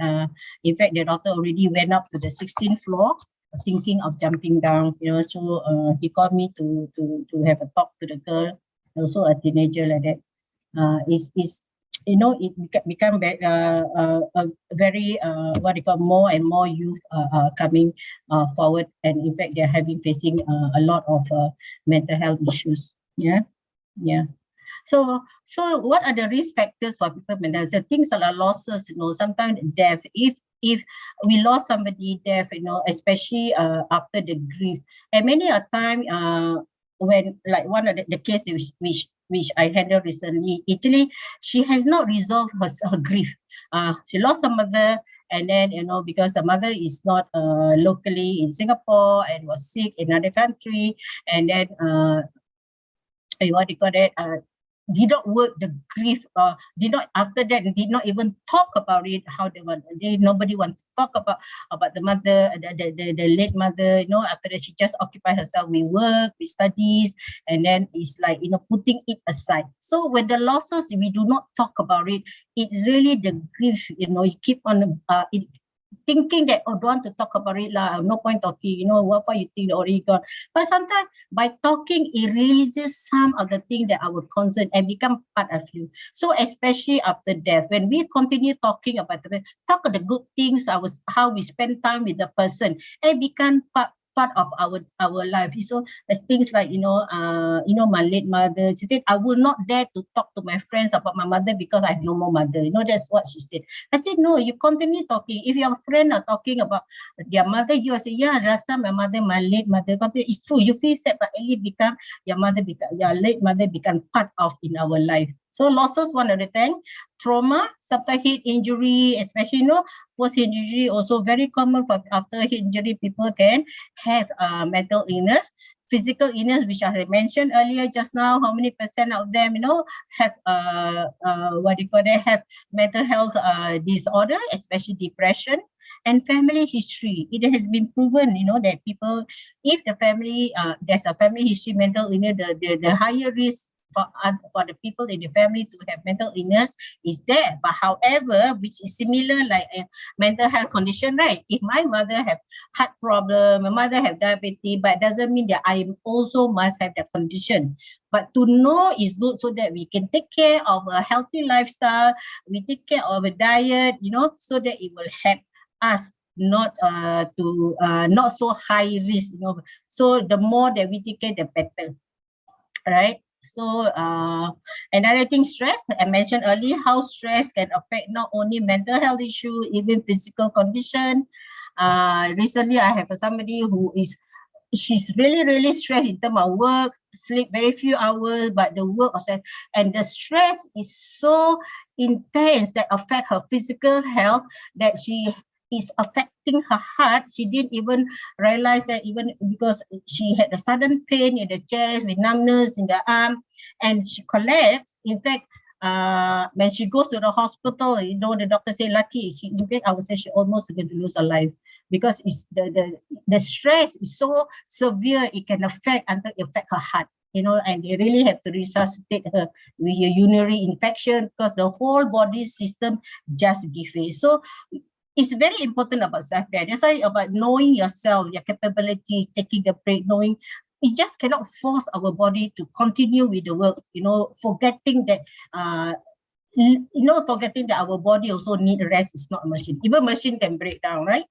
Speaker 2: in fact the daughter already went up to the 16th floor thinking of jumping down, so he called me to have a talk to the girl, also a teenager like that. It become a very what you call more and more youth coming forward, and in fact they're facing a lot of mental health issues. So what are the risk factors for people with mental health? Things like losses, sometimes death. If we lost somebody, death, especially after the grief, and many a time when, like one of the case which I handled recently, actually she has not resolved her grief. She lost her mother, and then because the mother is not locally in Singapore and was sick in another country, and then what do you call that? Did not work the grief, did not after that did not even talk about it, how nobody want to talk about the mother, the late mother. After that she just occupied herself with work, with studies, and then it's like putting it aside. So when the losses, we do not talk about it, it's really the grief, you keep on thinking that, don't want to talk about it lah, no point talking, what for you think already gone. But sometimes by talking, it releases some of the things that our concern and become part of you. So especially after death, when we continue talking about talk of the good things, how we spend time with the person, and become part of our life. So there's things like my late mother, she said, I will not dare to talk to my friends about my mother because I have no more mother. That's what she said. I said, no, you continue talking. If your friend are talking about their mother, you say, yeah, last time my late mother, it's true, you feel sad, but at least your late mother become part of in our life. So losses, one of the thing. Trauma, sometimes head injury, especially post-head injury, also very common for after head injury, people can have mental illness. Physical illness, which I mentioned earlier just now, how many percent of them, have have mental health disorder, especially depression. And family history, it has been proven, that people, if the family, there's a family history mental illness, the higher risk for the people in the family to have mental illness is there. But however, which is similar like a mental health condition, right? If my mother have heart problem, my mother have diabetes, but doesn't mean that I also must have that condition. But to know is good so that we can take care of a healthy lifestyle, we take care of a diet, so that it will help us not so high risk, So the more that we take care, the better, right? So another thing, stress. I mentioned earlier how stress can affect not only mental health issue, even physical condition. Recently, I have somebody she's really stressed in terms of work, sleep very few hours, but the work and the stress is so intense that affect her physical health, that she is affecting her heart. She didn't even realize that, even because she had a sudden pain in the chest with numbness in the arm, and she collapsed. In fact, when she goes to the hospital, the doctor say lucky. In fact, I would say she almost going to lose her life, because it's the stress is so severe, it can affect her heart. And they really have to resuscitate her with a urinary infection, because the whole body system just give way. So it's very important about self-care. That's why about knowing yourself, your capabilities, taking a break, knowing we just cannot force our body to continue with the work, forgetting that our body also need rest. It's not a machine. Even machine can break down, right?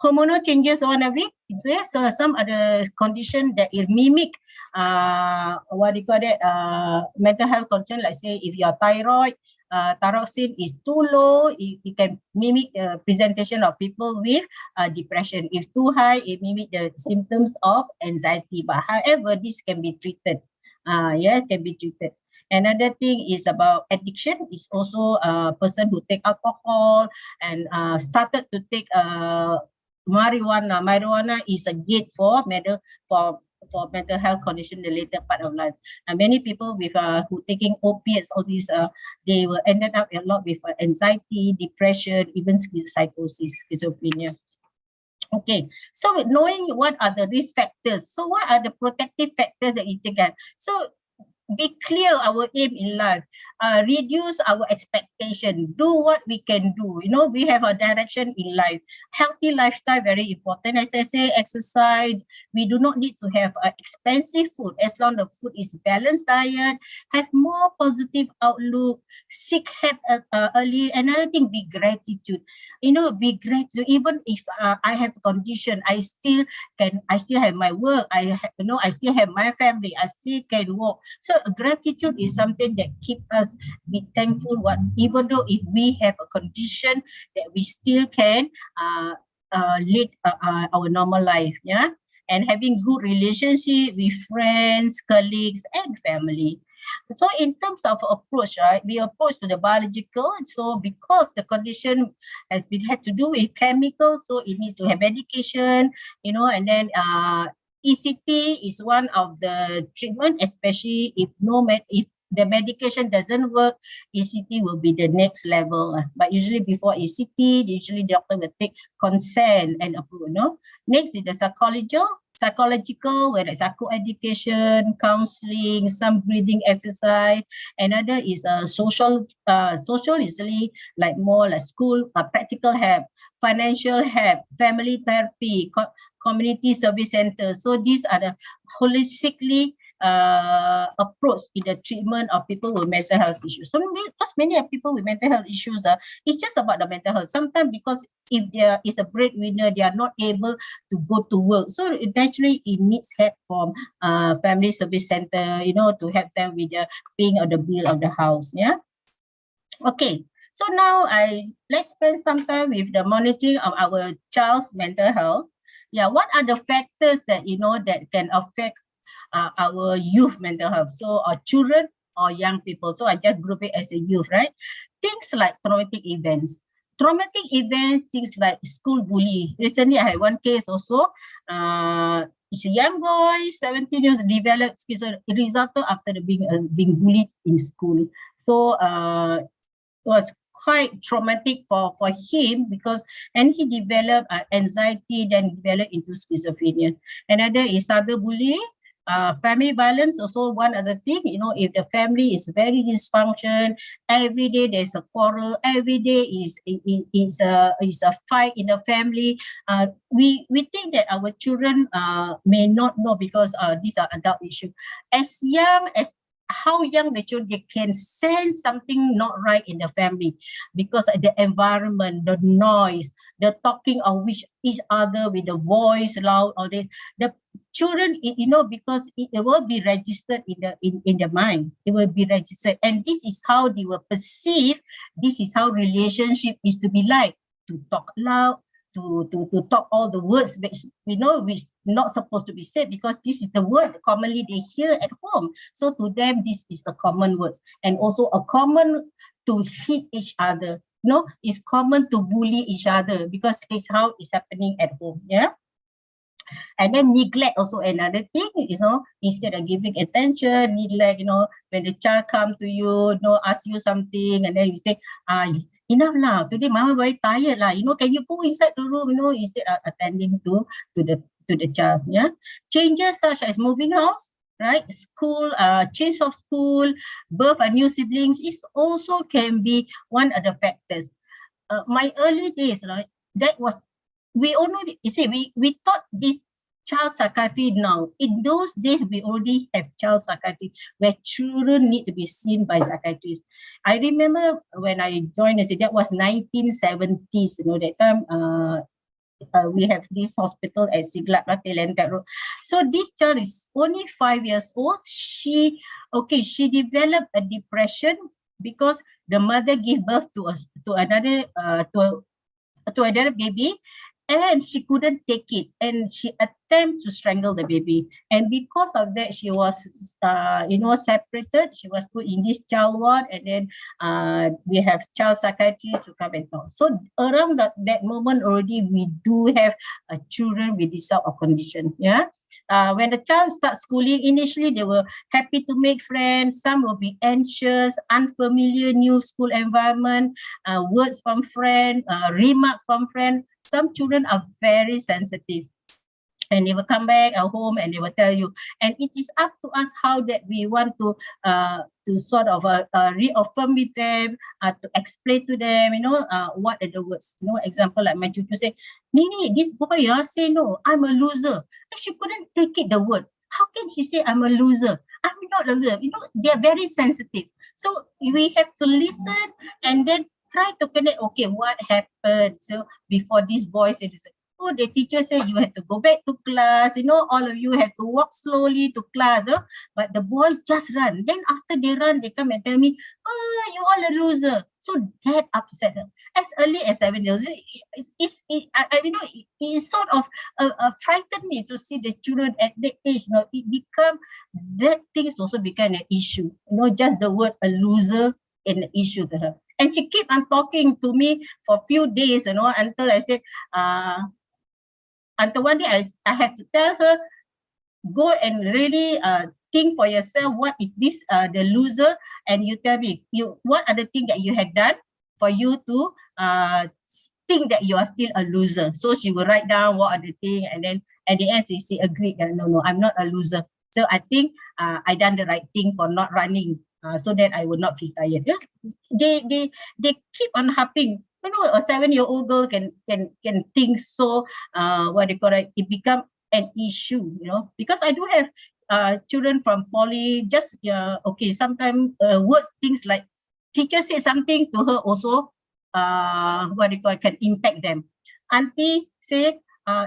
Speaker 2: Hormonal changes on a week. So some other condition that it mimic mental health condition, like say if your thyroid, thyroxine is too low, it can mimic the presentation of people with depression. If too high, it mimic the symptoms of anxiety. But however, this can be treated. Can be treated. Another thing is about addiction. Is also a person who take alcohol and started to take marijuana. Marijuana is a gate for mental health condition in the later part of life. And many people with who taking opiates, all these, they will ended up a lot with anxiety, depression, even psychosis, schizophrenia. Okay, so knowing what are the risk factors, so what are the protective factors that you take? So be clear our aim in life, reduce our expectation, do what we can do. You know, we have a direction in life. Healthy lifestyle, very important. As I say, exercise. We do not need to have expensive food as long as the food is balanced diet, have more positive outlook, seek help early. Another thing, be gratitude. You know, be gratitude. Even if I have a condition, I still have my work. I still have my family. I still can walk. So gratitude is something that keep us be thankful. What even though if we have a condition, that we still can lead our normal life. Yeah, and having good relationship with friends, colleagues, and family. So in terms of approach, right, we approach to the biological. So because the condition had to do with chemicals, so it needs to have medication, you know, and then ECT is one of the treatment, especially if if the medication doesn't work, ECT will be the next level. But usually before ECT, usually the doctor will take consent and approve. No? Next is the psychological, where it's psychoeducation, counseling, some breathing exercise. Another is social usually like more like school, practical help, financial help, family therapy, community service center. So these are the holistically approach in the treatment of people with mental health issues. So because many people with mental health issues, it's just about the mental health. Sometimes because if there is a breadwinner, they are not able to go to work. So naturally, it needs help from family service center, you know, to help them with the paying of the bill of the house. Yeah. Okay. So now let's spend some time with the monitoring of our child's mental health. Yeah. What are the factors that that can affect our youth mental health? So children or young people. So I just group it as a youth, right? Things like traumatic events. Traumatic events, things like school bully. Recently, I had one case also. It's a young boy, 17 years, developed schizophrenia. It resulted after being bullied in school. So it was quite traumatic for him and he developed anxiety, then developed into schizophrenia. Another is cyberbullying. Family violence, also one other thing, if the family is very dysfunction, every day there's a quarrel, every day is a fight in the family. We think that our children may not know because these are adult issues. As young as how young the children, they can sense something not right in the family because the environment, the noise, the talking of each other with the voice loud, all this. The children, because it will be registered in the mind. It will be registered, and this is how they will perceive. This is how relationship is to be like, to talk loud, to talk all the words which not supposed to be said, because this is the word commonly they hear at home. So to them, this is the common words, and also a common to hit each other. It's common to bully each other because it's how it's happening at home. Yeah. And then neglect also another thing, instead of giving attention, neglect, when the child come to you, ask you something, and then you say, enough lah, today mama very tired lah, can you go inside the room, instead of attending to the child. Yeah. Changes such as moving house, right? School, change of school, birth of new siblings is also can be one of the factors. My early days, right, that was, we all know, you see, we thought this child psychiatry now. In those days, we already have child psychiatry where children need to be seen by psychiatrists. I remember when I joined, that was 1970s, that time we have this hospital at Siglap, Telentek Road. So this child is only 5 years old. She developed a depression because the mother gave birth to another baby, and she couldn't take it, and she attempted to strangle the baby. And because of that, she was, separated. She was put in this child ward, and then we have child psychiatry to come and talk. So around that moment already, we do have children with this sort of condition. Yeah. When the child starts schooling, initially they were happy to make friends. Some will be anxious, unfamiliar new school environment, words from friend, remarks from friend. Some children are very sensitive. and they will come back at home and they will tell you. And it is up to us how that we want to sort of reaffirm with them, to explain to them, what are the words. Example like my tutor say, Nini, this boy say no, I'm a loser. And she couldn't take it, the word. How can she say I'm a loser? I'm not a loser. They're very sensitive. So we have to listen and then try to connect, okay, what happened? So before these boys, oh, the teacher said you have to go back to class, all of you have to walk slowly to class, but the boys just run. Then after they run, they come and tell me, oh, you all a loser. So that upset her. As early as 7 years, it sort of frightened me to see the children at that age, that things also became an issue, just the word a loser an issue to her. And she kept on talking to me for a few days, until I said, until one day I have to tell her, go and really think for yourself, what is this, the loser, and you tell me, what are the things that you had done for you to think that you are still a loser. So she will write down what are the things, and then at the end she agreed that no, I'm not a loser. So I think I done the right thing for not running, so that I would not feel tired. They keep on harping. A 7-year-old girl can think so, it become an issue, because I do have children from poly, just, sometimes words, things like teacher say something to her also, can impact them. Auntie say,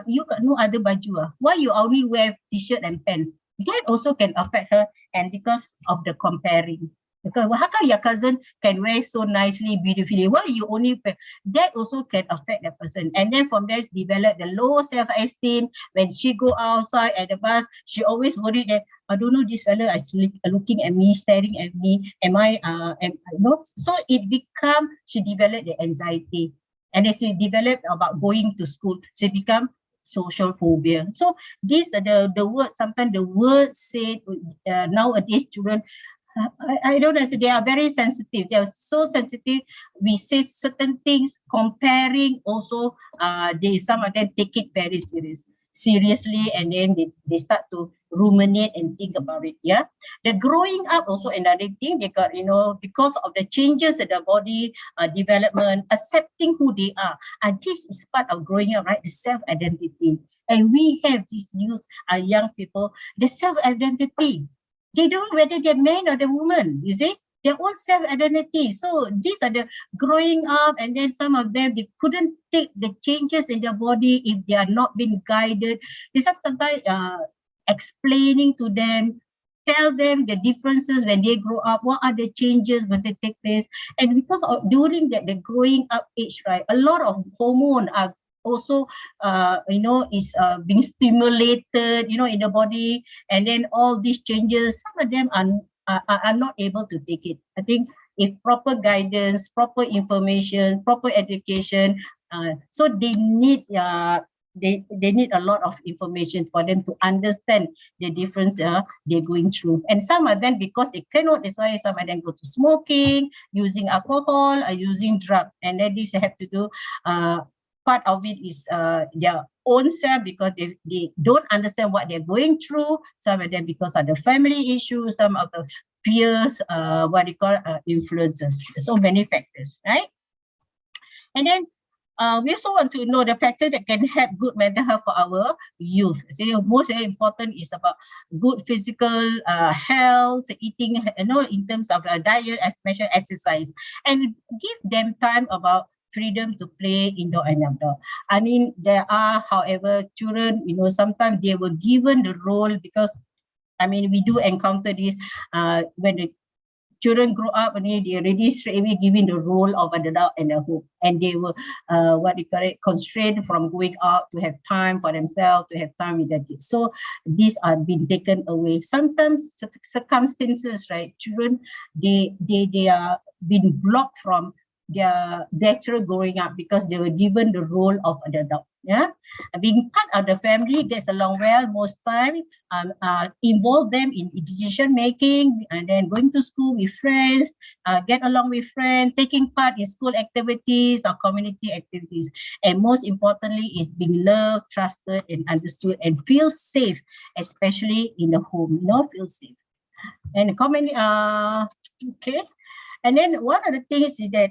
Speaker 2: you got no other baju, why you only wear t-shirt and pants? That also can affect her, and because of the comparing. Because how come your cousin can wear so nicely, beautifully? Why you only wear? That also can affect that person. And then from there, develop the low self-esteem. When she go outside at the bus, she always worried that, I don't know, this fella is looking at me, staring at me. So it become, she developed the anxiety. And as she developed about going to school, she become social phobia. So these are the words, sometimes the words said nowadays children, I don't know, they are very sensitive. They are so sensitive. We say certain things, comparing also, some of them take it very seriously, and then they start to ruminate and think about it. Yeah. The growing up also another thing, they got, because of the changes in the body development, accepting who they are. And this is part of growing up, right? The self-identity. And we have these youth, young people, the self-identity. They don't know whether they're man or the woman, you see, their own self-identity. So these are the growing up, and then some of them, they couldn't take the changes in their body if they are not being guided. They sometimes explaining to them, tell them the differences when they grow up, what are the changes when they take place. And because during the growing up age, right, a lot of hormones are also is being stimulated, in the body, and then all these changes, some of them are not able to take it. I think if proper guidance, proper information, proper education, so they need they need a lot of information for them to understand the difference they're going through. And some of them, because they cannot, that's why some of them go to smoking, using alcohol, or using drug, and then this have to do part of it is their own self, because they don't understand what they're going through. Some of them because of the family issues, some of the peers, influences. So many factors, right? And then we also want to know the factors that can help good mental health for our youth. So most important is about good physical health, eating, in terms of diet, especially exercise, and give them time about freedom to play indoor and outdoor. I mean, there are, however, children, sometimes they were given the role, because, we do encounter this when the children grow up, and they already straight away given the role of an adult in the home, and they were constrained from going out to have time for themselves, to have time with their kids. So these are being taken away. Sometimes circumstances, right? Children, they are being blocked from their natural growing up because they were given the role of an adult. Yeah, being part of the family gets along well most time. Involve them in decision making, and then going to school with friends, get along with friends, taking part in school activities or community activities, and most importantly is being loved, trusted, and understood, and feel safe, especially in the home. Feel safe. And okay. And then one of the things is that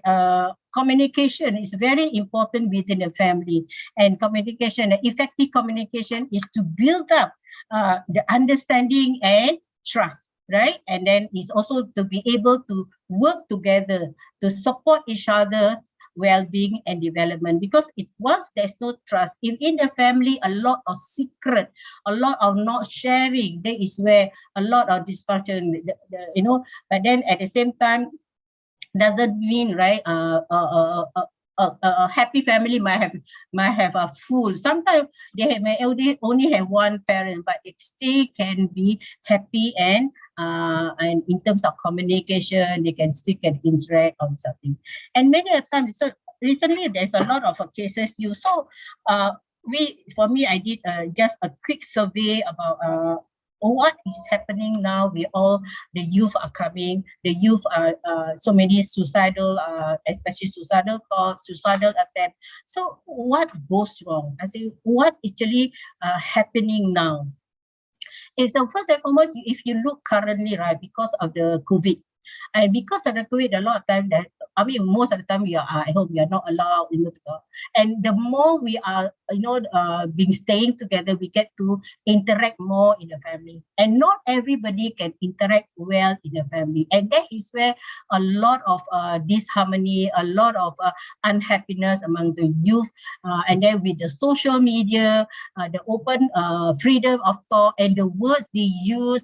Speaker 2: communication is very important within the family. And communication, effective communication is to build up the understanding and trust, right? And then it's also to be able to work together to support each other well-being and development, because once there's no trust in the family, a lot of secret, a lot of not sharing, that is where a lot of dysfunction, but then at the same time doesn't mean, right, a happy family might have a full. Sometimes they may only have one parent, but it still can be happy, and in terms of communication, they can still interact on something. And many a times, so recently there's a lot of cases. For me, I did just a quick survey about what is happening now. The youth are coming. The youth are so many suicidal, especially suicidal thoughts, suicidal attempts. So what goes wrong? I say, what actually happening now? And so first and foremost, if you look currently, right, because of the COVID, and because of the COVID, a lot of time most of the time we are at home, we are not allowed, and the more we are, being staying together, we get to interact more in the family. And not everybody can interact well in the family. And that is where a lot of disharmony, a lot of unhappiness among the youth. And then with the social media, the open freedom of thought, and the words they use,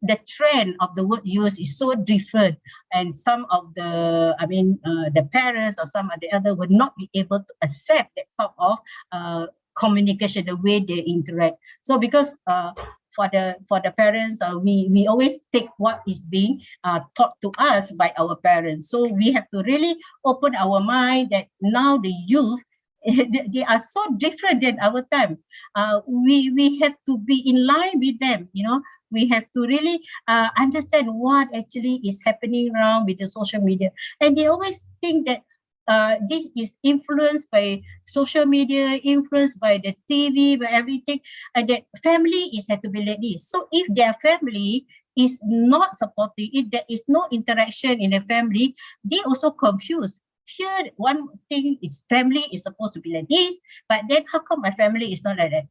Speaker 2: the trend of the word used is so different, and some of the parents or some of the other would not be able to accept that type of communication, the way they interact. So because for the parents, we always take what is being taught to us by our parents. So we have to really open our mind that now the youth, they are so different than our time. We have to be in line with them, we have to really understand what actually is happening around with the social media. And they always think that this is influenced by social media, influenced by the TV, by everything, and that family is had to be like this. So if their family is not supporting, if there is no interaction in the family, they also confused. Here, one thing is family is supposed to be like this, but then how come my family is not like that?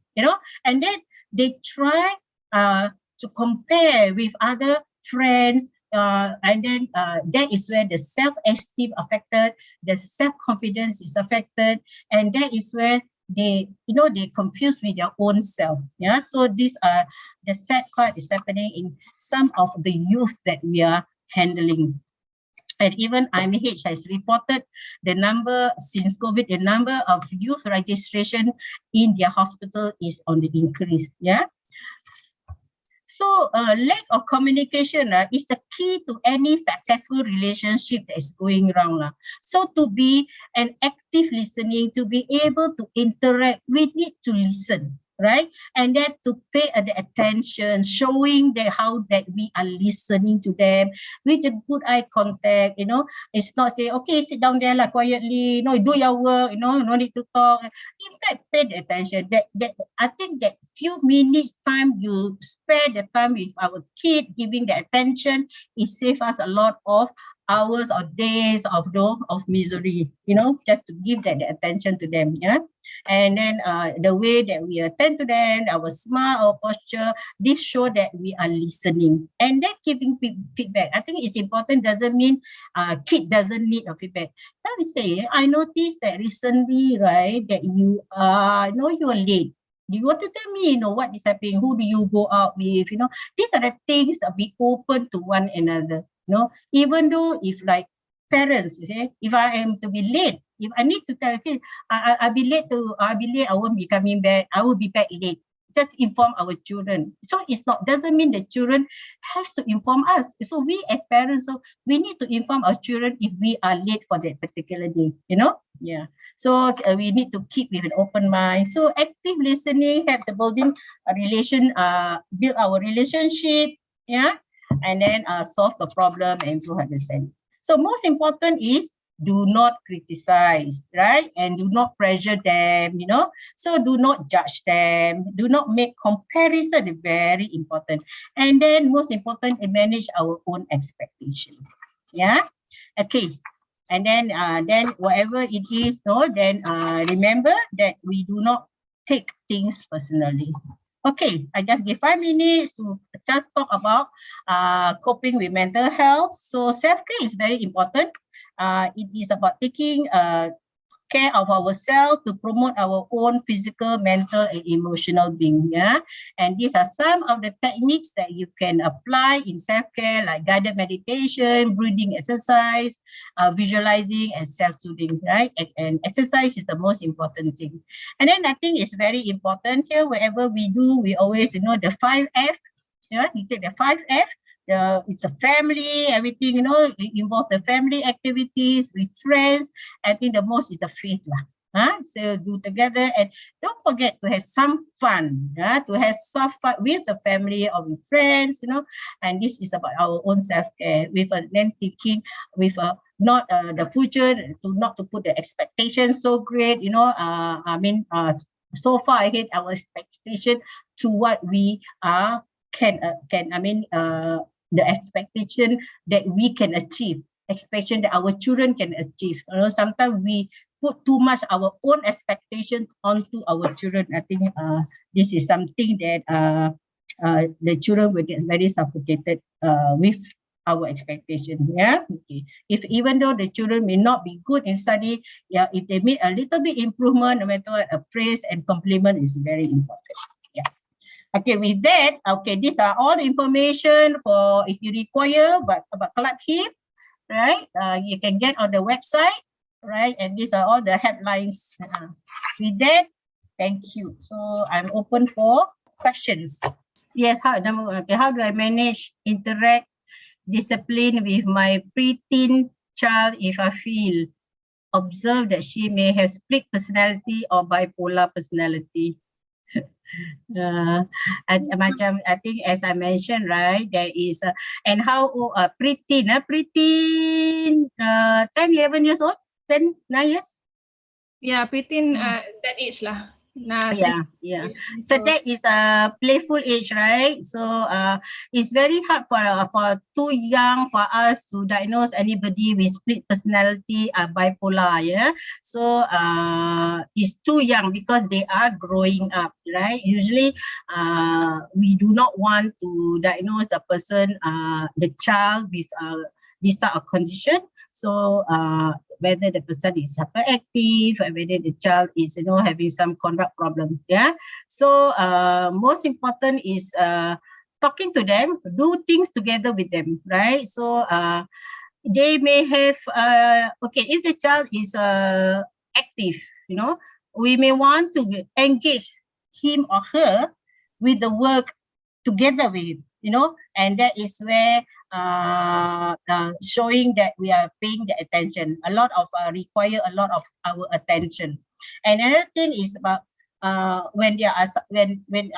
Speaker 2: And then they try to compare with other friends, and then that is where the self-esteem affected, the self-confidence is affected, and that is where they confused with their own self. Yeah, so these are the sad part is happening in some of the youth that we are handling. And even IMH has reported the number since COVID, the number of youth registration in their hospital is on the increase. Yeah. So lack of communication is the key to any successful relationship that is going wrong. So to be an active listening, to be able to interact, we need to listen, right? And then to pay the attention, showing how that we are listening to them with the good eye contact. It's not say, okay, sit down there quietly, do your work, no need to talk. In fact, pay the attention. That I think that few minutes time you spare the time with our kid, giving the attention, it saves us a lot of hours or days of misery, just to give that the attention to them. And then the way that we attend to them, our smile, our posture, this show that we are listening. And then giving feedback, I think it's important. Doesn't mean kid doesn't need a feedback. Let me say, I noticed that recently, right, that you are late. You want to tell me, what is happening? Who do you go out with? These are the things that be open to one another. Even though if like parents, if I am to be late, if I need to tell, okay, I'll be late, I won't be coming back, I will be back late. just inform our children. So it's not, doesn't mean the children has to inform us. So we as parents, so we need to inform our children if we are late for that particular day, you know? Yeah. So we need to keep with an open mind. So active listening helps the building a build our relationship, yeah, and then solve the problem and improve understanding. So most important is do not criticize, right? And do not pressure them, you know. So do not judge them. Do not make comparison, very important. And then most important, manage our own expectations. Yeah. Okay. And then whatever it is, no, then remember that we do not take things personally. Okay, I just give 5 minutes to just talk about coping with mental health. So self-care is very important. It is about taking care of ourselves to promote our own physical, mental, and emotional being. Yeah, and these are some of the techniques that you can apply in self-care, like guided meditation, breathing exercise, visualizing, and self-soothing. Right, and exercise is the most important thing. And then I think it's very important here. Wherever we do, we always the 5F. Yeah, you take the 5F. It's the family, everything, it involves the family activities with friends. I think the most is the faith lah. So do together, and don't forget to have some fun, to have some fun with the family or with friends, and this is about our own self-care with then thinking with not the future, not to put the expectations so great, so far ahead our expectation to what we the expectation that we can achieve, expectation that our children can achieve. Sometimes we put too much our own expectation onto our children. I think this is something that the children will get very suffocated with our expectation. Yeah. Okay. If even though the children may not be good in study, yeah, if they make a little bit improvement, no matter what, a praise and compliment is very important. Yeah. Okay, with that, okay, these are all the information for if you require, but about Club HIP, right? You can get on the website, right? And these are all the headlines. With that, thank you. So I'm open for questions. Yes, how do I manage interact discipline with my preteen child if I feel observe that she may have split personality or bipolar personality? I think as I mentioned, right, there is and how preteen 10 11 years old, 10 9 years,
Speaker 1: yeah, preteen that age lah.
Speaker 2: Yeah. So that is a playful age, right? So it's very hard for too young for us to diagnose anybody with split personality, bipolar. Yeah. So it's too young because they are growing up, right? Usually, we do not want to diagnose the person, the child with this type of condition. So whether the person is hyperactive, or whether the child is having some conduct problem. Yeah. So most important is talking to them, do things together with them, right? So they may have if the child is active, we may want to engage him or her with the work together with him, and that is where showing that we are paying the attention. A lot of require a lot of our attention. And another thing is about when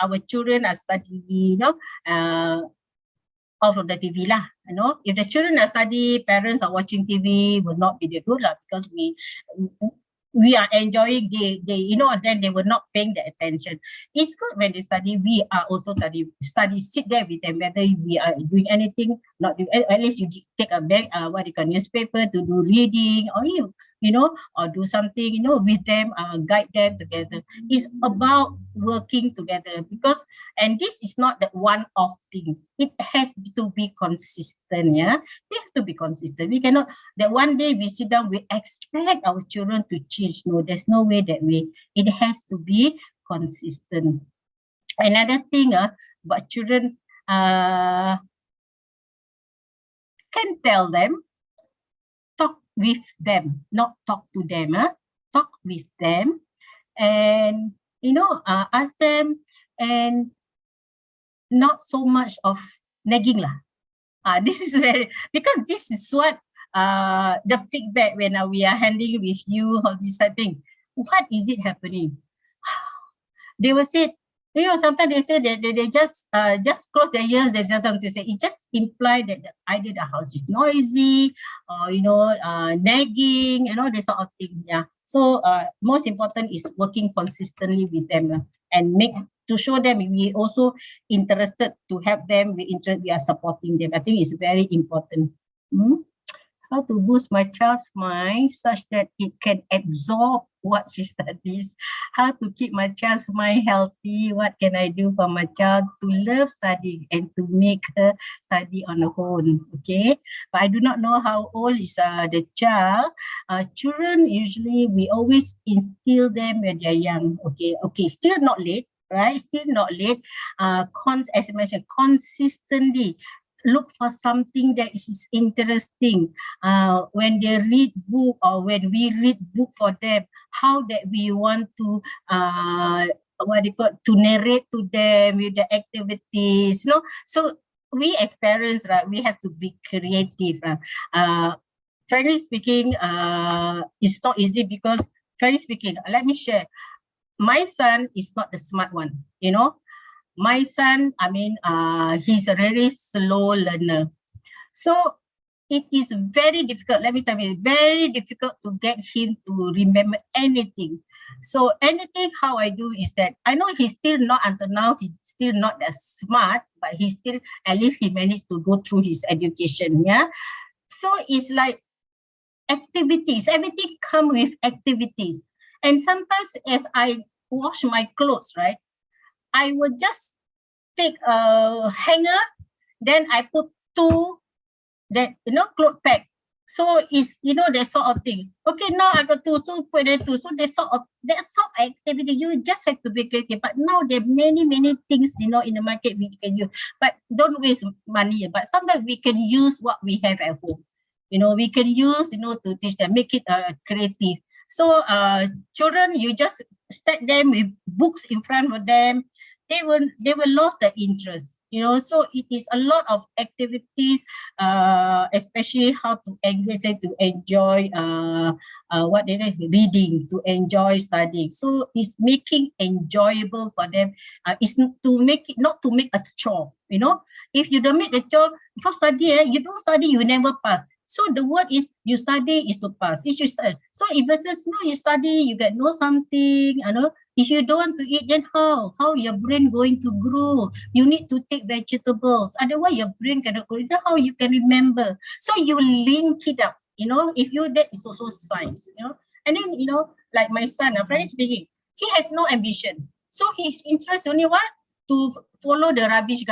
Speaker 2: our children are studying, off of the TV lah. If the children are studying, parents are watching TV, will not be the good lah, because we are enjoying, then they were not paying the attention. It's good when they study, we are also study, sit there with them, whether we are doing anything, not doing, at least you take a bag, newspaper to do reading, or or do something, with them, guide them together. It's about working together, and this is not the one-off thing. It has to be consistent, yeah? We have to be consistent. We cannot, that one day we sit down, we expect our children to change. No, there's no way that way. It has to be consistent. Another thing about children, can tell them, talk with them, not talk to them, talk with them, and ask them and not so much of nagging lah. This is very, because this is what the feedback when we are handling with you all this type thing. What is it happening? They will say, you know, sometimes they say that they just close their ears. There's just something to say. It just implies that either the house is noisy or, you know, nagging, you know, this sort of thing. Yeah. So most important is working consistently with them and to show them we also interested to help them. We are supporting them. I think it's very important. How to boost my child's mind such that it can absorb what she studies, how to keep my child's mind healthy, what can I do for my child to love studying and to make her study on her own, okay? But I do not know how old is the child. Children, usually we always instill them when they're young, okay? Okay, still not late, right? Still not late. As I mentioned, consistently look for something that is interesting. When they read book or when we read book for them, how that we want to to narrate to them with the activities, you know. So we as parents, right, we have to be creative. Frankly speaking, it's not easy because, frankly speaking, let me share. My son is not the smart one, you know. My son, I mean, he's a very slow learner. So it is very difficult, let me tell you, very difficult to get him to remember anything. So anything how I do is that, I know he's still not, until now, he's still not that smart, but he still, at least he managed to go through his education, yeah. So it's like activities, everything come with activities. And sometimes as I wash my clothes, right, I would just take a hanger, then I put two that, you know, cloth peg. So it's, you know, that sort of thing. Okay, now I got two, so put it two. So that sort of activity, you just have to be creative. But now there are many things, you know, in the market we can use. But don't waste money. But sometimes we can use what we have at home. You know, we can use, you know, to teach them, make it creative. So children, you just stack them with books in front of them. They will lose their interest, you know. So it is a lot of activities, especially how to engage them to enjoy what they are reading, to enjoy studying. So it's making enjoyable for them. It's to make it, not to make a chore, you know. If you don't make the chore, because study, you don't study, you never pass. So the word is, you study is to pass. If you study, so if it says no, you study, you get know something, you know. If you don't want to eat, then how your brain going to grow? You need to take vegetables. Otherwise, your brain cannot grow. Then how you can remember? So you link it up, you know. If you, that is also science, you know. And then, you know, like my son, frankly speaking, he has no ambition. So his interest only what? To follow the rubbish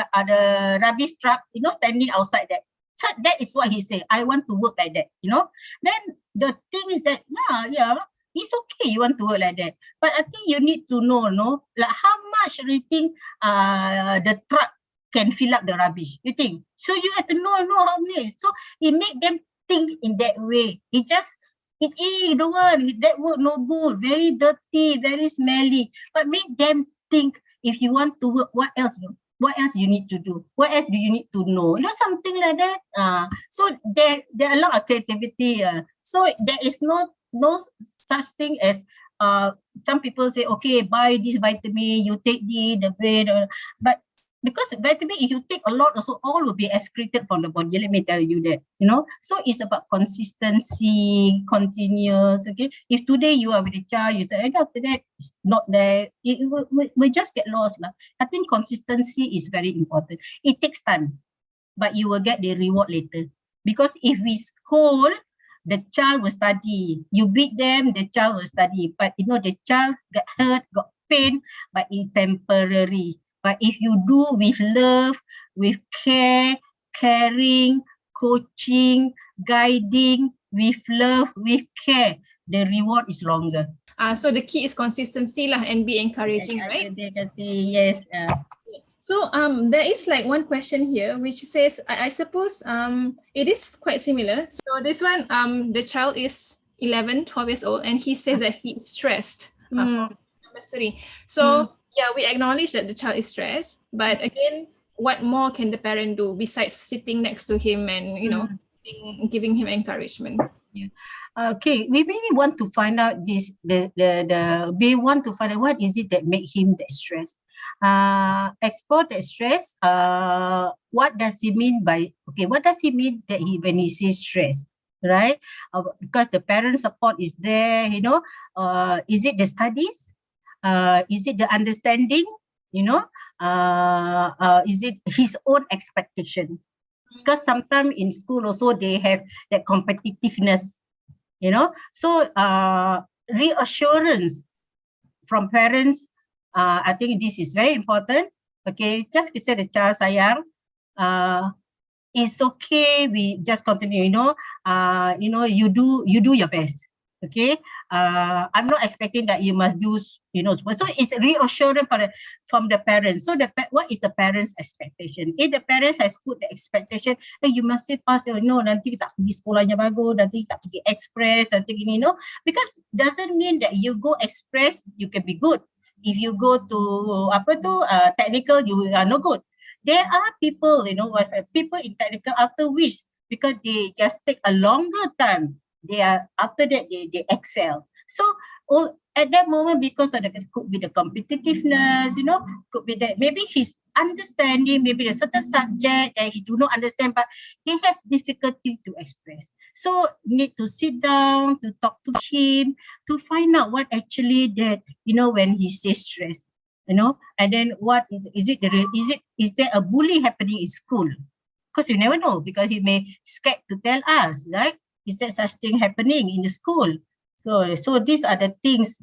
Speaker 2: truck, you know, standing outside that. So that is what he said. I want to work like that, you know. Then the thing is that, yeah, it's okay you want to work like that. But I think you need to know, no, like how much you think the truck can fill up the rubbish, you think? So you have to know how many. So it make them think in that way. You don't want, that work no good, very dirty, very smelly. But make them think, if you want to work, what else you need to do? What else do you need to know? You know, something like that. So there are a lot of creativity. So there is no such thing as some people say, okay, buy this vitamin, you take the bread, but because vitamin, if you take a lot, also all will be excreted from the body. Let me tell you that, you know. So it's about consistency, continuous. Okay, if today you are with a child, you say, and after that it's not there, it will just get lost. I think consistency is very important. It takes time, but you will get the reward later. Because if we scold, the child will study. You beat them, the child will study. But you know, the child got hurt, got pain, but it's temporary. But if you do with love, with care, caring, coaching, guiding, with love, with care, the reward is longer.
Speaker 1: So the key is consistency lah, and be encouraging, right?
Speaker 2: They can see, yes.
Speaker 1: So there is like one question here which says, I suppose it is quite similar. So this one, the child is 11, 12 years old, and he says that he is stressed from number 3. So yeah, we acknowledge that the child is stressed, but again, what more can the parent do besides sitting next to him and giving him encouragement?
Speaker 2: Yeah. Okay, we really want to find out this. We want to find out what is it that make him that stress. Explore that stress. What does he mean by? Okay, what does he mean that when he says stress? Right? Because the parent support is there. Is it the studies? Is it the understanding? Is it his own expectation? Because sometimes in school also they have that competitiveness, so reassurance from parents, I think this is very important. Okay, just to say the child, sayang, it's okay, we just continue, you do your best. Okay, I'm not expecting that you must do, so it's reassurance from the parents. So what is the parents' expectation? If the parents has put the expectation, you must pass, nanti tak pergi sekolahnya bagus, nanti tak pergi express, nanti gini, because doesn't mean that you go express, you can be good. If you go to technical, you are no good. There are people, people in technical after which, because they just take a longer time, after that they excel. So at that moment, because of it could be the competitiveness, could be that maybe his understanding, maybe a certain subject that he do not understand, but he has difficulty to express. So need to sit down, to talk to him, to find out what actually that, when he says stress, and then what is there a bully happening in school? Because you never know, because he may scared to tell us, right? Is there such thing happening in the school? So these are the things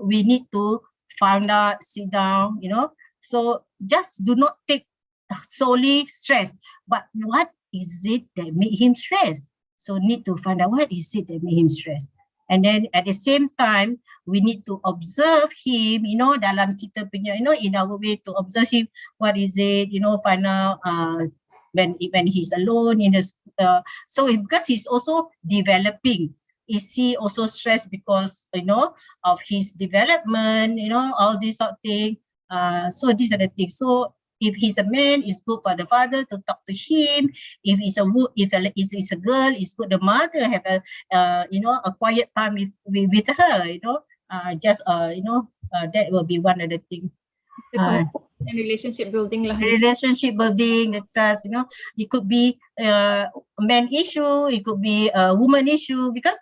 Speaker 2: we need to find out, sit down, So just do not take solely stress, but what is it that made him stress? So need to find out what is it that made him stress. And then at the same time, we need to observe him, dalam kita punya, in our way to observe him, what is it, find out when he's alone in the so because he's also developing, is he also stressed because of his development, all these sort of things. So these are the things. So if he's a man, it's good for the father to talk to him. If it's a girl, it's good the mother have a quiet time with her, that will be one of the things.
Speaker 1: And relationship building lah.
Speaker 2: Relationship building, the trust, it could be a man issue, it could be a woman issue, because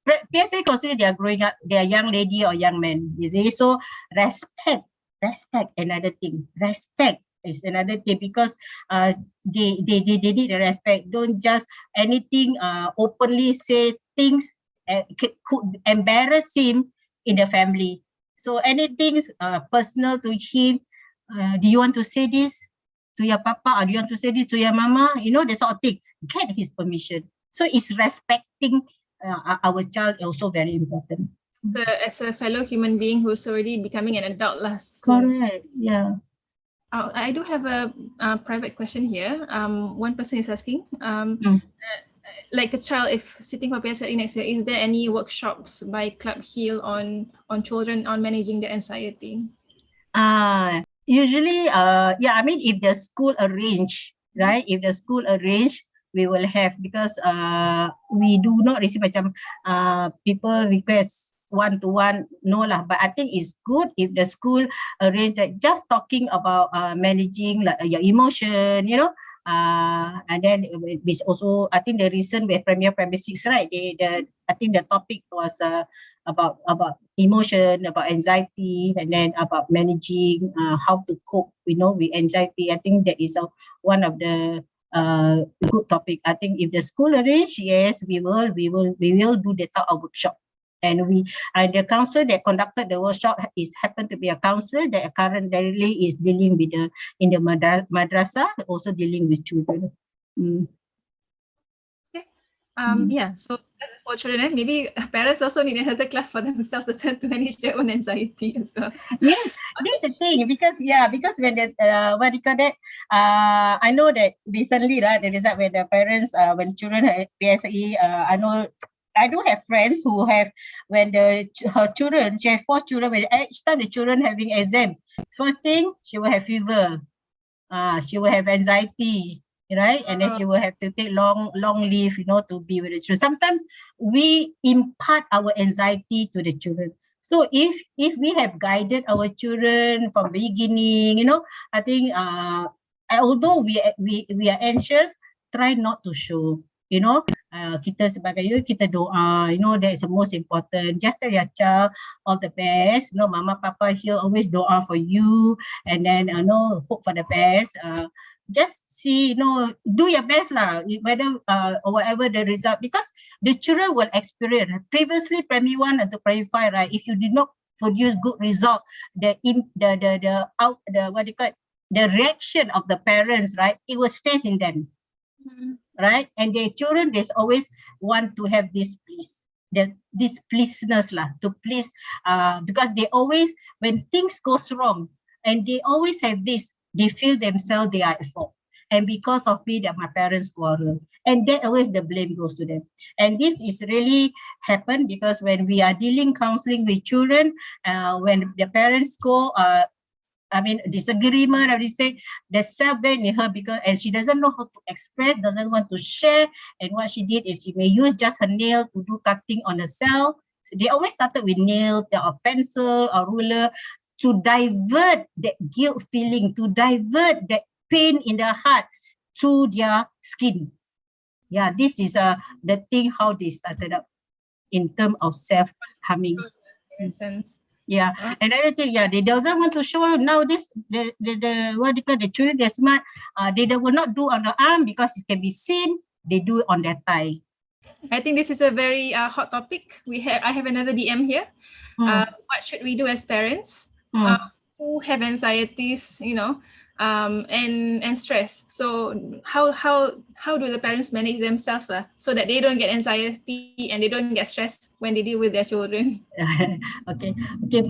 Speaker 2: PSA consider they are growing up, they are young lady or young man, you see. So respect, another thing. Respect is another thing, because they need the respect. Don't just anything openly say things could embarrass him in the family. So anything personal to him, do you want to say this to your papa, or do you want to say this to your mama? That sort of thing. Get his permission. So it's respecting our child also very important.
Speaker 1: As a fellow human being who's already becoming an adult lah.
Speaker 2: Correct. Yeah.
Speaker 1: I do have a private question here. One person is asking, like a child, if sitting for PSLE next year, is there any workshops by Club Heal on children on managing their anxiety?
Speaker 2: Usually, if the school arrange, right? If the school arrange, we will have, because we do not receive people request one-to-one, no lah. But I think it's good if the school arrange that, just talking about managing like your emotion, and then which also, I think the recent with primary 6, right? I think the topic was about emotion, about anxiety, and then about managing how to cope, with anxiety. I think that is one of the good topic. I think if the school arrange, yes, we will do the type of workshop. And the counselor that conducted the workshop happened to be a counselor that currently is dealing with in the madrasah, also dealing with children.
Speaker 1: Yeah, so for children, maybe parents also need another class for themselves to manage their own anxiety as well.
Speaker 2: Yes, that's the thing, because when what do you call that? I know that recently, right, the result when the parents, when children had PSE, I know I do have friends who have, when her children, she has 4 children, when each time the children having exam, first thing she will have fever, she will have anxiety, right? And then she will have to take long leave, to be with the children. Sometimes we impart our anxiety to the children. So if we have guided our children from the beginning, I think although we are anxious, try not to show. Kita sebagai kita doa, that is the most important. Just tell your child all the best. Mama, Papa here always doa for you, and then hope for the best. Just see, do your best lah, whether or whatever the result, because the children will experience. Previously, primary 1 and to primary 5, right? If you did not produce good result, the reaction of the parents, right? It will stay in them. Right? And the children, they always want to have this pleaseness lah, to please, because they always, when things goes wrong, and they always have this, they feel themselves they are at fault. And because of me, that my parents quarrel. And that always the blame goes to them. And this is really happen because when we are counseling with children, when the parents go, disagreement, everything, the self-blame in her, and she doesn't know how to express, doesn't want to share. And what she did is she may use just her nail to do cutting on herself. So they always started with nails, or pencil or ruler, to divert that guilt feeling, to divert that pain in the heart to their skin. Yeah, this is the thing how they started up in terms of self-harming.
Speaker 1: Makes sense.
Speaker 2: Yeah, another thing, they doesn't want to show now this the what do you call, the children, they're smart. They will not do on the arm because it can be seen. They do it on their thigh.
Speaker 1: I think this is a very hot topic. I have another DM here. What should we do as parents who have anxieties, and stress? So how do the parents manage themselves so that they don't get anxiety and they don't get stressed when they deal with their children?
Speaker 2: Okay.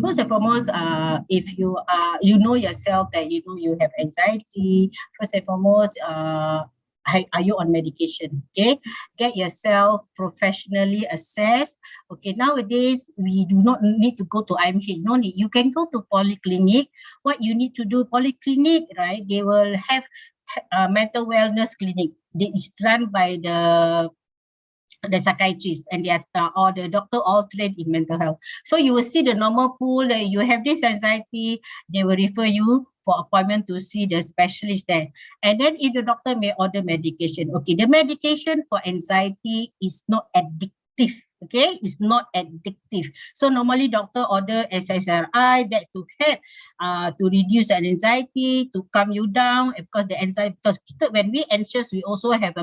Speaker 2: First and foremost, if you know yourself that you have anxiety, first and foremost, are you on medication? Okay, get yourself professionally assessed. Okay, nowadays we do not need to go to IMH. No need. You can go to polyclinic. What you need to do, polyclinic, right? They will have mental wellness clinic. It is run by the psychiatrist, and they are or the doctor all trained in mental health. So you will see the normal pool that you have this anxiety, they will refer you for appointment to see the specialist there. And then if the doctor may order medication. Okay, the medication for anxiety is not addictive. Okay, it's not addictive. So normally doctor order SSRI that to help to reduce an anxiety, to calm you down, because the anxiety, because when we anxious, we also have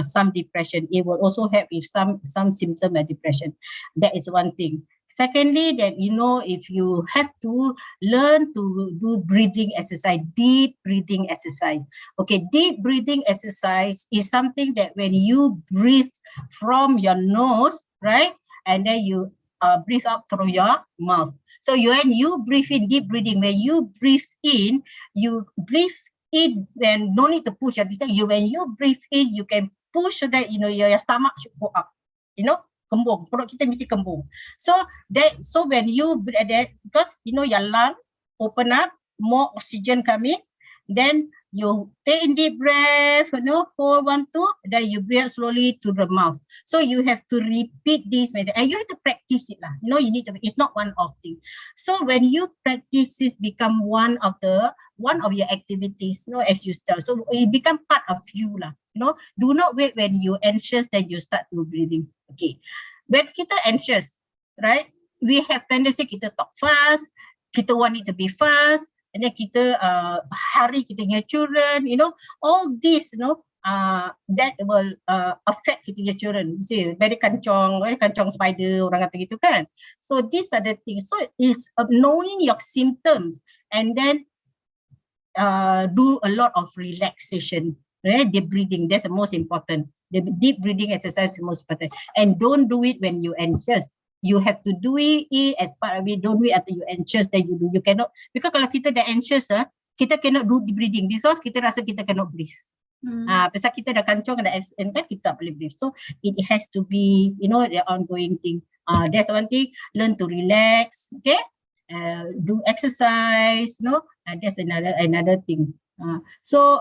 Speaker 2: some depression. It will also help with some symptom of depression. That is one thing. Secondly, that if you have to learn to do breathing exercise, deep breathing exercise. Okay, deep breathing exercise is something that when you breathe from your nose, right, and then you breathe out through your mouth. So when you breathe in, deep breathing, when you breathe in, then no need to push. When you breathe in, you can push so that your stomach should go up. Kembung, perut kita mesti kembung. So when you breathe that, because your lung open up, more oxygen coming, then you take in deep breath, hold 1, 2, then you breathe slowly to the mouth. So you have to repeat this method, and you have to practice it lah. You need to. It's not one-off thing. So when you practice this, become one of your activities, as you start. So it become part of you lah. Do not wait when you're anxious that you start to breathing. Okay, when kita anxious, right, we have tendency kita talk fast, kita want it to be fast, and then kita hari kita punya children, all this, that will affect kita punya children. You see, very kancong spider, orang kata gitu kan. So these are the things. So it's knowing your symptoms, and then do a lot of relaxation. Right? Deep breathing, that's the most important. The deep breathing exercise is the most important. And don't do it when you're anxious. You have to do it as part of it. Don't do it after you're anxious that you do. You cannot, because kalau kita dah anxious, kita cannot do deep breathing because kita rasa kita cannot breathe. Pasal kita dah kancung dah and kan kita tak boleh brief. So it has to be, you know, the ongoing thing. That's one thing. Learn to relax, okay? Do exercise, you know, that's another thing. So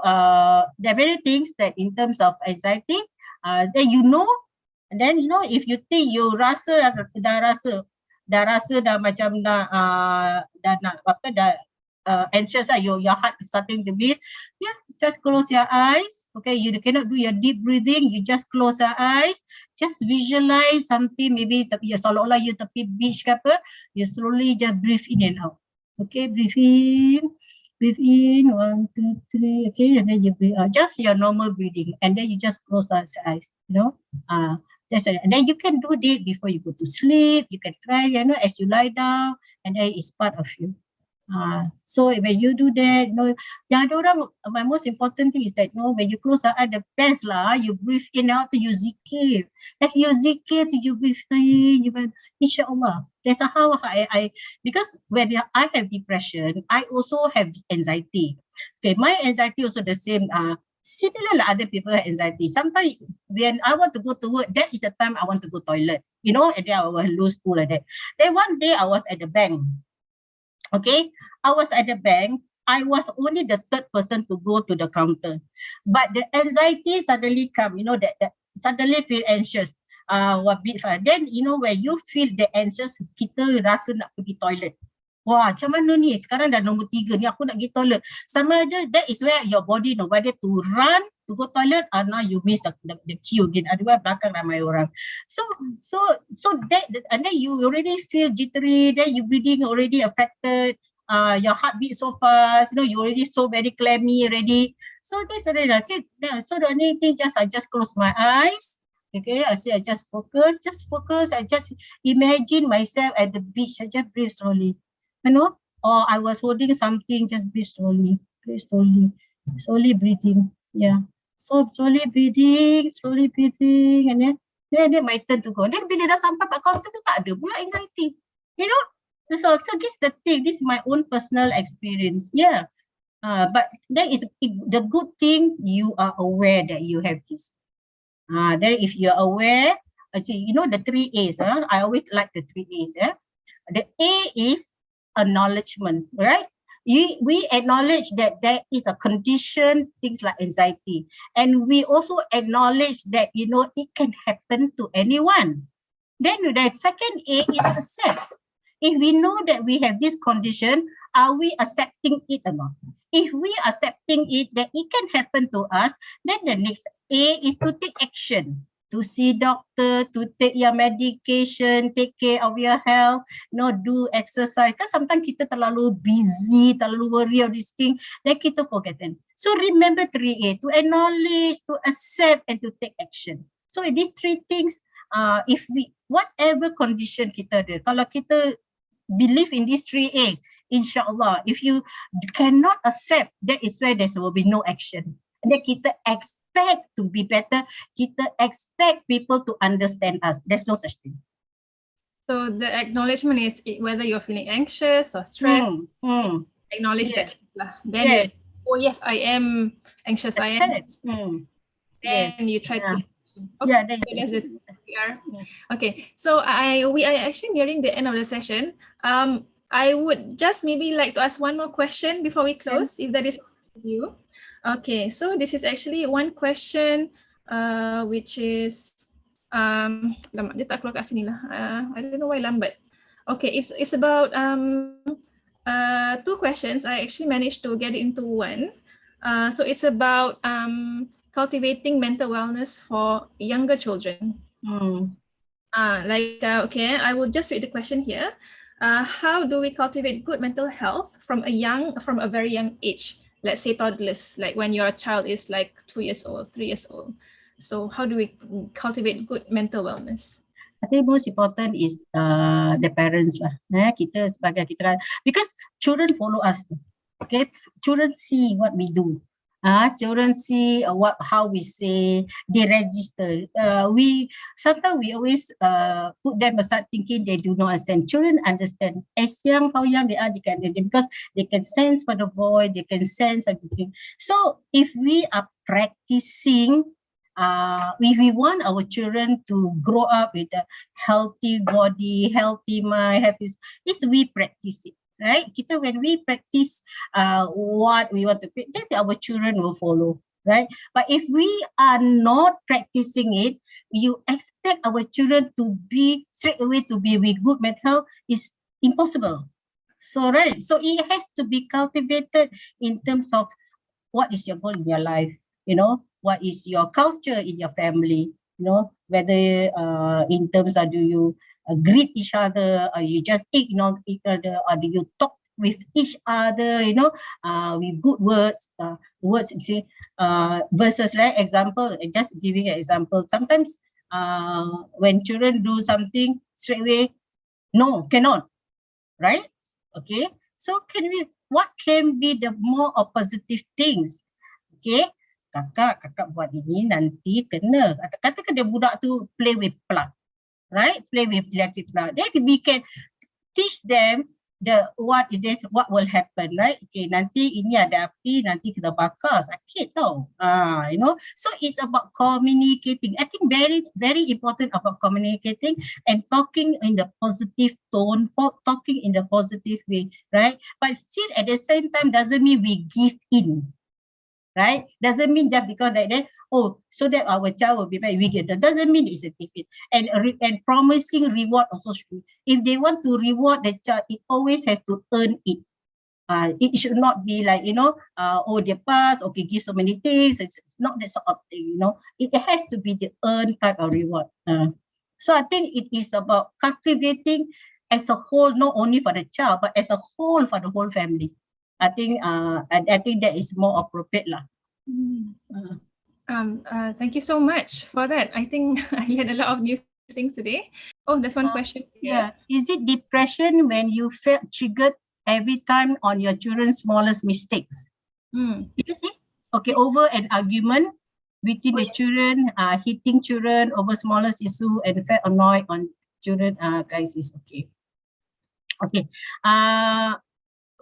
Speaker 2: there are many things that in terms of anxiety, then you know, and then you know if you think you rasa dah macam dah nak apa dah anxious your heart is starting to beat, yeah, just close your eyes. Okay, you cannot do your deep breathing, you just close your eyes, just visualize something, maybe seolah-olah you tepi beach ke apa, you slowly just breathe in and out. Okay, breathe in, 1, 2, 3, okay, and then you breathe out, just your normal breathing, and then you just close your eyes, you know. That's it. And then you can do it before you go to sleep, you can try, you know, as you lie down, and then it's part of you. So when you do that, you know, my most important thing is that, you know, when you close your eye, the best lah, you breathe in and out to you zikir. As you zikir, to you breathe in, you insyaAllah. That's how I because when I have depression, I also have anxiety. Okay, my anxiety also the same. Similar like other people have anxiety. Sometimes when I want to go to work, that is the time I want to go toilet, you know, and then I will lose school like that. Then one day I was at the bank. Okay, I was at the bank. I was only the third person to go to the counter, but the anxiety suddenly come. You know that suddenly feel anxious. Then you know when you feel the anxious, kita rasa nak pergi toilet. Wah, macam mana ni? Sekarang dah nombor 3 ni, aku nak pergi toilet. Sama ada, that is where your body know whether to run to go toilet or now you miss the queue again. Otherwise belakang ramai orang. So that and then you already feel jittery, then you breathing already affected. Your heartbeat so fast, you know, you already so very clammy already. So that's already that's it. So the only thing I just close my eyes. Okay, I say I just focus. I just imagine myself at the beach. I just breathe slowly. You know, or I was holding something, just breathe slowly, slowly breathing. Yeah, so slowly breathing, and then my turn to go. Then bila dah sampai kat counter tu tak ada pula anxiety, you know. So this is the thing. This is my own personal experience. Yeah, but that is the good thing. You are aware that you have this. Then if you are aware, actually, you know the 3 A's. I always like the 3 A's. The A is acknowledgement, right? We acknowledge that there is a condition, things like anxiety, and we also acknowledge that, you know, it can happen to anyone. Then the second A is accept. If we know that we have this condition, are we accepting it or not? If we are accepting it, that it can happen to us, then the next A is to take action. To see doctor, to take your medication, take care of your health, you know, do exercise. Because sometimes kita terlalu busy, terlalu worry of this thing, then kita forget them. So remember 3A, to acknowledge, to accept, and to take action. So these 3 things, if we, whatever condition kita ada, kalau kita believe in these 3A, insyaAllah, if you cannot accept, that is where there will be no action. And then kita expect to be better, kita expect people to understand us. There's no such thing.
Speaker 1: So the acknowledgement is whether you're feeling anxious or stressed, acknowledge that. Then
Speaker 2: Yes.
Speaker 1: oh yes, I am anxious, I am. Then you try to okay,
Speaker 2: Yeah,
Speaker 1: so that's the PR. Okay, so we are actually nearing the end of the session. I would just maybe like to ask one more question before we close, if that is okay with you. Okay, so this is actually one question, which is lama dia tak keluar kat sini lah. I don't know why lambat. Okay, it's about 2 questions. I actually managed to get it into one. So it's about cultivating mental wellness for younger children. Okay, I will just read the question here. How do we cultivate good mental health from a very young age? Let's say toddlers, like when your child is like 2 years old, 3 years old. So how do we cultivate good mental wellness?
Speaker 2: I think most important is the parents lah. Kita sebagai kita, because children follow us. Okay, children see what we do. Children see how we say, they register. Sometimes we always put them aside thinking they do not understand. Children understand. As young, how young they are, they can understand because they can sense for the voice, they can sense everything. So if we are practicing, if we want our children to grow up with a healthy body, healthy mind, is we practice it. Right? When we practice what we want to do, then our children will follow. Right? But if we are not practicing it, you expect our children to be straight away to be with good mental health is impossible. So right, so it has to be cultivated in terms of what is your goal in your life, what is your culture in your family, whether in terms of do you greet each other, or you just ignore each other, or do you talk with each other, with good words, you see, versus like example, just giving an example. Sometimes when children do something straight away, no, cannot, right? Okay, so what can be the more of positive things? Okay, kakak buat ini nanti kena. Katakan dia budak tu play with plug, right? Play with electric plug. Then we can teach them what will happen, right? Okay, nanti ini ada api, nanti kita bakar, sakit tau. So it's about communicating. I think very, very important about communicating and talking in the positive tone, talking in the positive way, right? But still at the same time doesn't mean we give in. Right? Doesn't mean just because like that, so that our child will be very wicked. That doesn't mean it's a defeat. And promising reward also should. If they want to reward the child, it always has to earn it. It should not be like, they pass, okay, give so many things. It's not that sort of thing, It has to be the earned type of reward. So I think it is about cultivating as a whole, not only for the child, but as a whole for the whole family. I think that is more appropriate lah.
Speaker 1: Thank you so much for that. I think I learned a lot of new things today. Oh, there's one question here.
Speaker 2: Yeah, is it depression when you felt triggered every time on your children's smallest mistakes? You see? Okay, over an argument between the children, hitting children over smallest issue and felt annoyed on children crisis. Okay.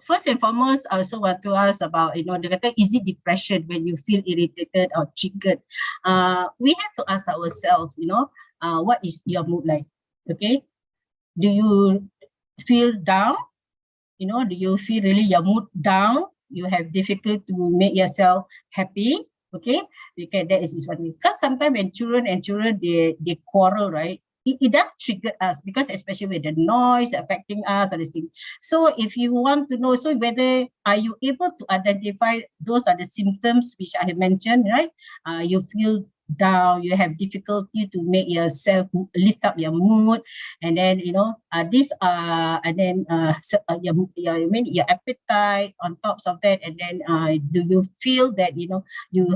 Speaker 2: First and foremost, I also want to ask about, is it depression when you feel irritated or triggered? We have to ask ourselves, what is your mood like? Okay. Do you feel down? Do you feel really your mood down? You have difficulty to make yourself happy? Okay. Because that is one thing. Because sometimes when children they quarrel, right? It does trigger us because especially with the noise affecting us or this thing. So if you want to know, so whether are you able to identify those are the symptoms which I have mentioned, right? You feel down, you have difficulty to make yourself lift up your mood, and then your appetite on top of that, and then do you feel that you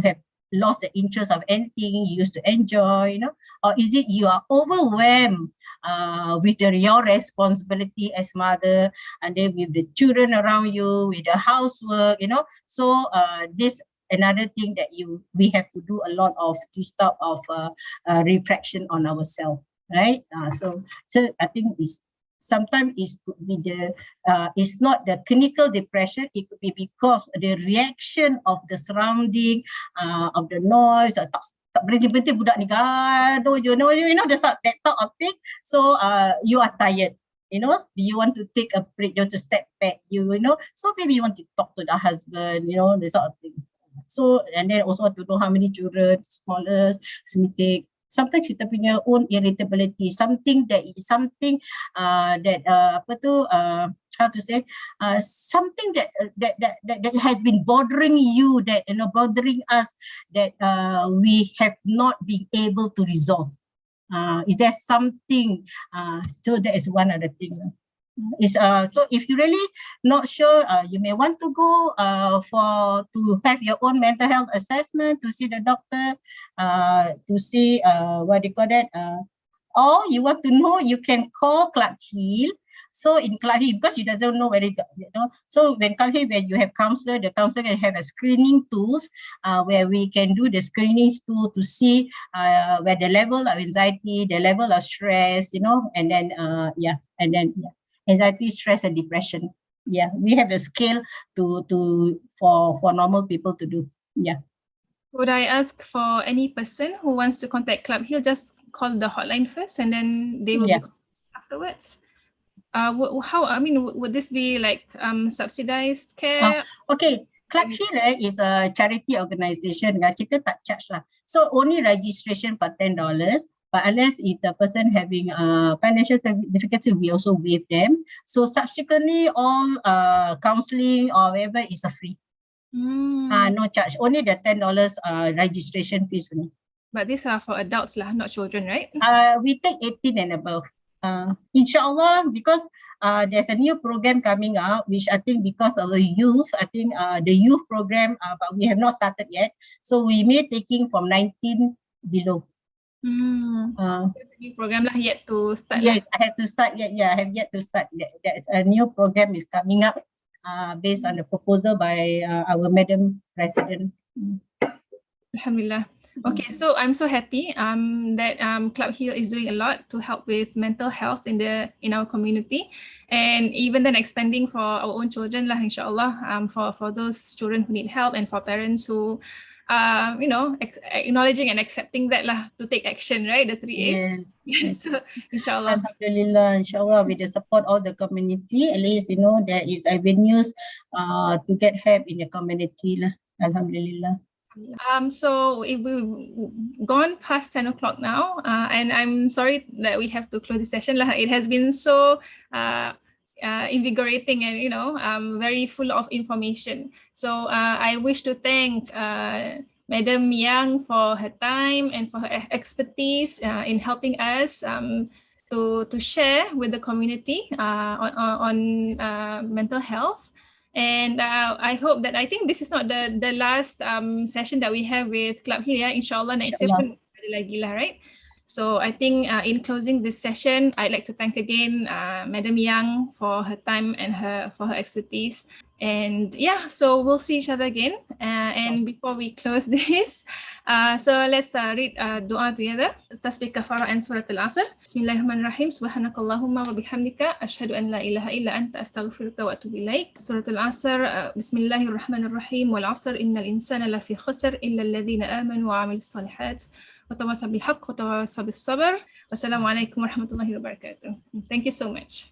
Speaker 2: have lost the interest of anything you used to enjoy, or is it you are overwhelmed with your responsibility as mother, and then with the children around you, with the housework, so this another thing that we have to do a lot of this type of reflection on ourselves, right? So I think sometimes it could be it's not the clinical depression. It could be because the reaction of the surrounding, of the noise, tak berhenti budak ni gaduh je, that type of thing. So you are tired. Do you want to take a break? You want to step back? So maybe you want to talk to the husband. That sort of thing. So and then also to know how many children, smallest, semitic. Sometimes kita punya own irritability, something that something how to say, something that has been bothering you, that bothering us, that we have not been able to resolve. Is there something? So that is one other thing. So if you really not sure, you may want to go to have your own mental health assessment, to see the doctor, to see what do you call that, or you want to know, you can call Clarke Hill So in Club Hill, because she doesn't know whether so when Club Hill, when you have counselor, the counselor can have a screening tools where we can do the screening tool to see where the level of anxiety, the level of stress, and then anxiety, stress, and depression. Yeah, we have a scale for normal people to do. Yeah.
Speaker 1: Would I ask for any person who wants to contact Club Hill, just call the hotline first and then they will be contacted afterwards? Would this be like subsidized care?
Speaker 2: Okay, Club Hill is a charity organisation. Kita tak charge lah. So only registration for $10. But unless if the person having financial difficulty, we also waive them. So subsequently, all counselling or whatever is free. No charge. Only the $10 registration fees only.
Speaker 1: But these are for adults lah, not children, right?
Speaker 2: We take 18 and above. Inshallah, because there's a new program coming out, which I think because of the youth, I think the youth program, but we have not started yet. So we may taking from 19 below.
Speaker 1: There's a new program lah yet to start.
Speaker 2: Yes, I have to start yet. Yeah, I have yet to start. That's a new program is coming up based on the proposal by our Madam President.
Speaker 1: Alhamdulillah. Okay, so I'm so happy that Club Hill is doing a lot to help with mental health in our community, and even then expanding for our own children lah, inshallah, for those children who need help and for parents who acknowledging and accepting that lah, to take action, right? The 3 A's. Yes. So, inshallah.
Speaker 2: Alhamdulillah, inshallah, with the support of the community, at least there is avenues to get help in the community lah. Alhamdulillah.
Speaker 1: So we've gone past 10 o'clock now, and I'm sorry that we have to close the session lah. It has been so invigorating and very full of information. So I wish to thank Madam Yang for her time and for her expertise in helping us to share with the community on mental health. And I think this is not the last session that we have with Club Hill. Inshallah next year pun ada lagi lah, right? So I think in closing this session, I'd like to thank again Madam Yang for her time and for her expertise. And yeah, so we'll see each other again. And before we close this, so let's read dua together. Tasbih kafarah and Surah Al-Asr. Bismillahirrahmanirrahim. Subhanakallahumma wa bihamdika. Ashhadu an la ilaha illa anta astaghfiruka wa atubu ilaik. Surah Al-Asr. Bismillahirrahmanirrahim. Wal asr innal insana lafi khusr illa alladhina amanu wa amilus salihat. Wa tawasaw bil haqq wa tawasaw bis sabr. Wassalamu alaikum warahmatullahi wabarakatuh. Thank you so much.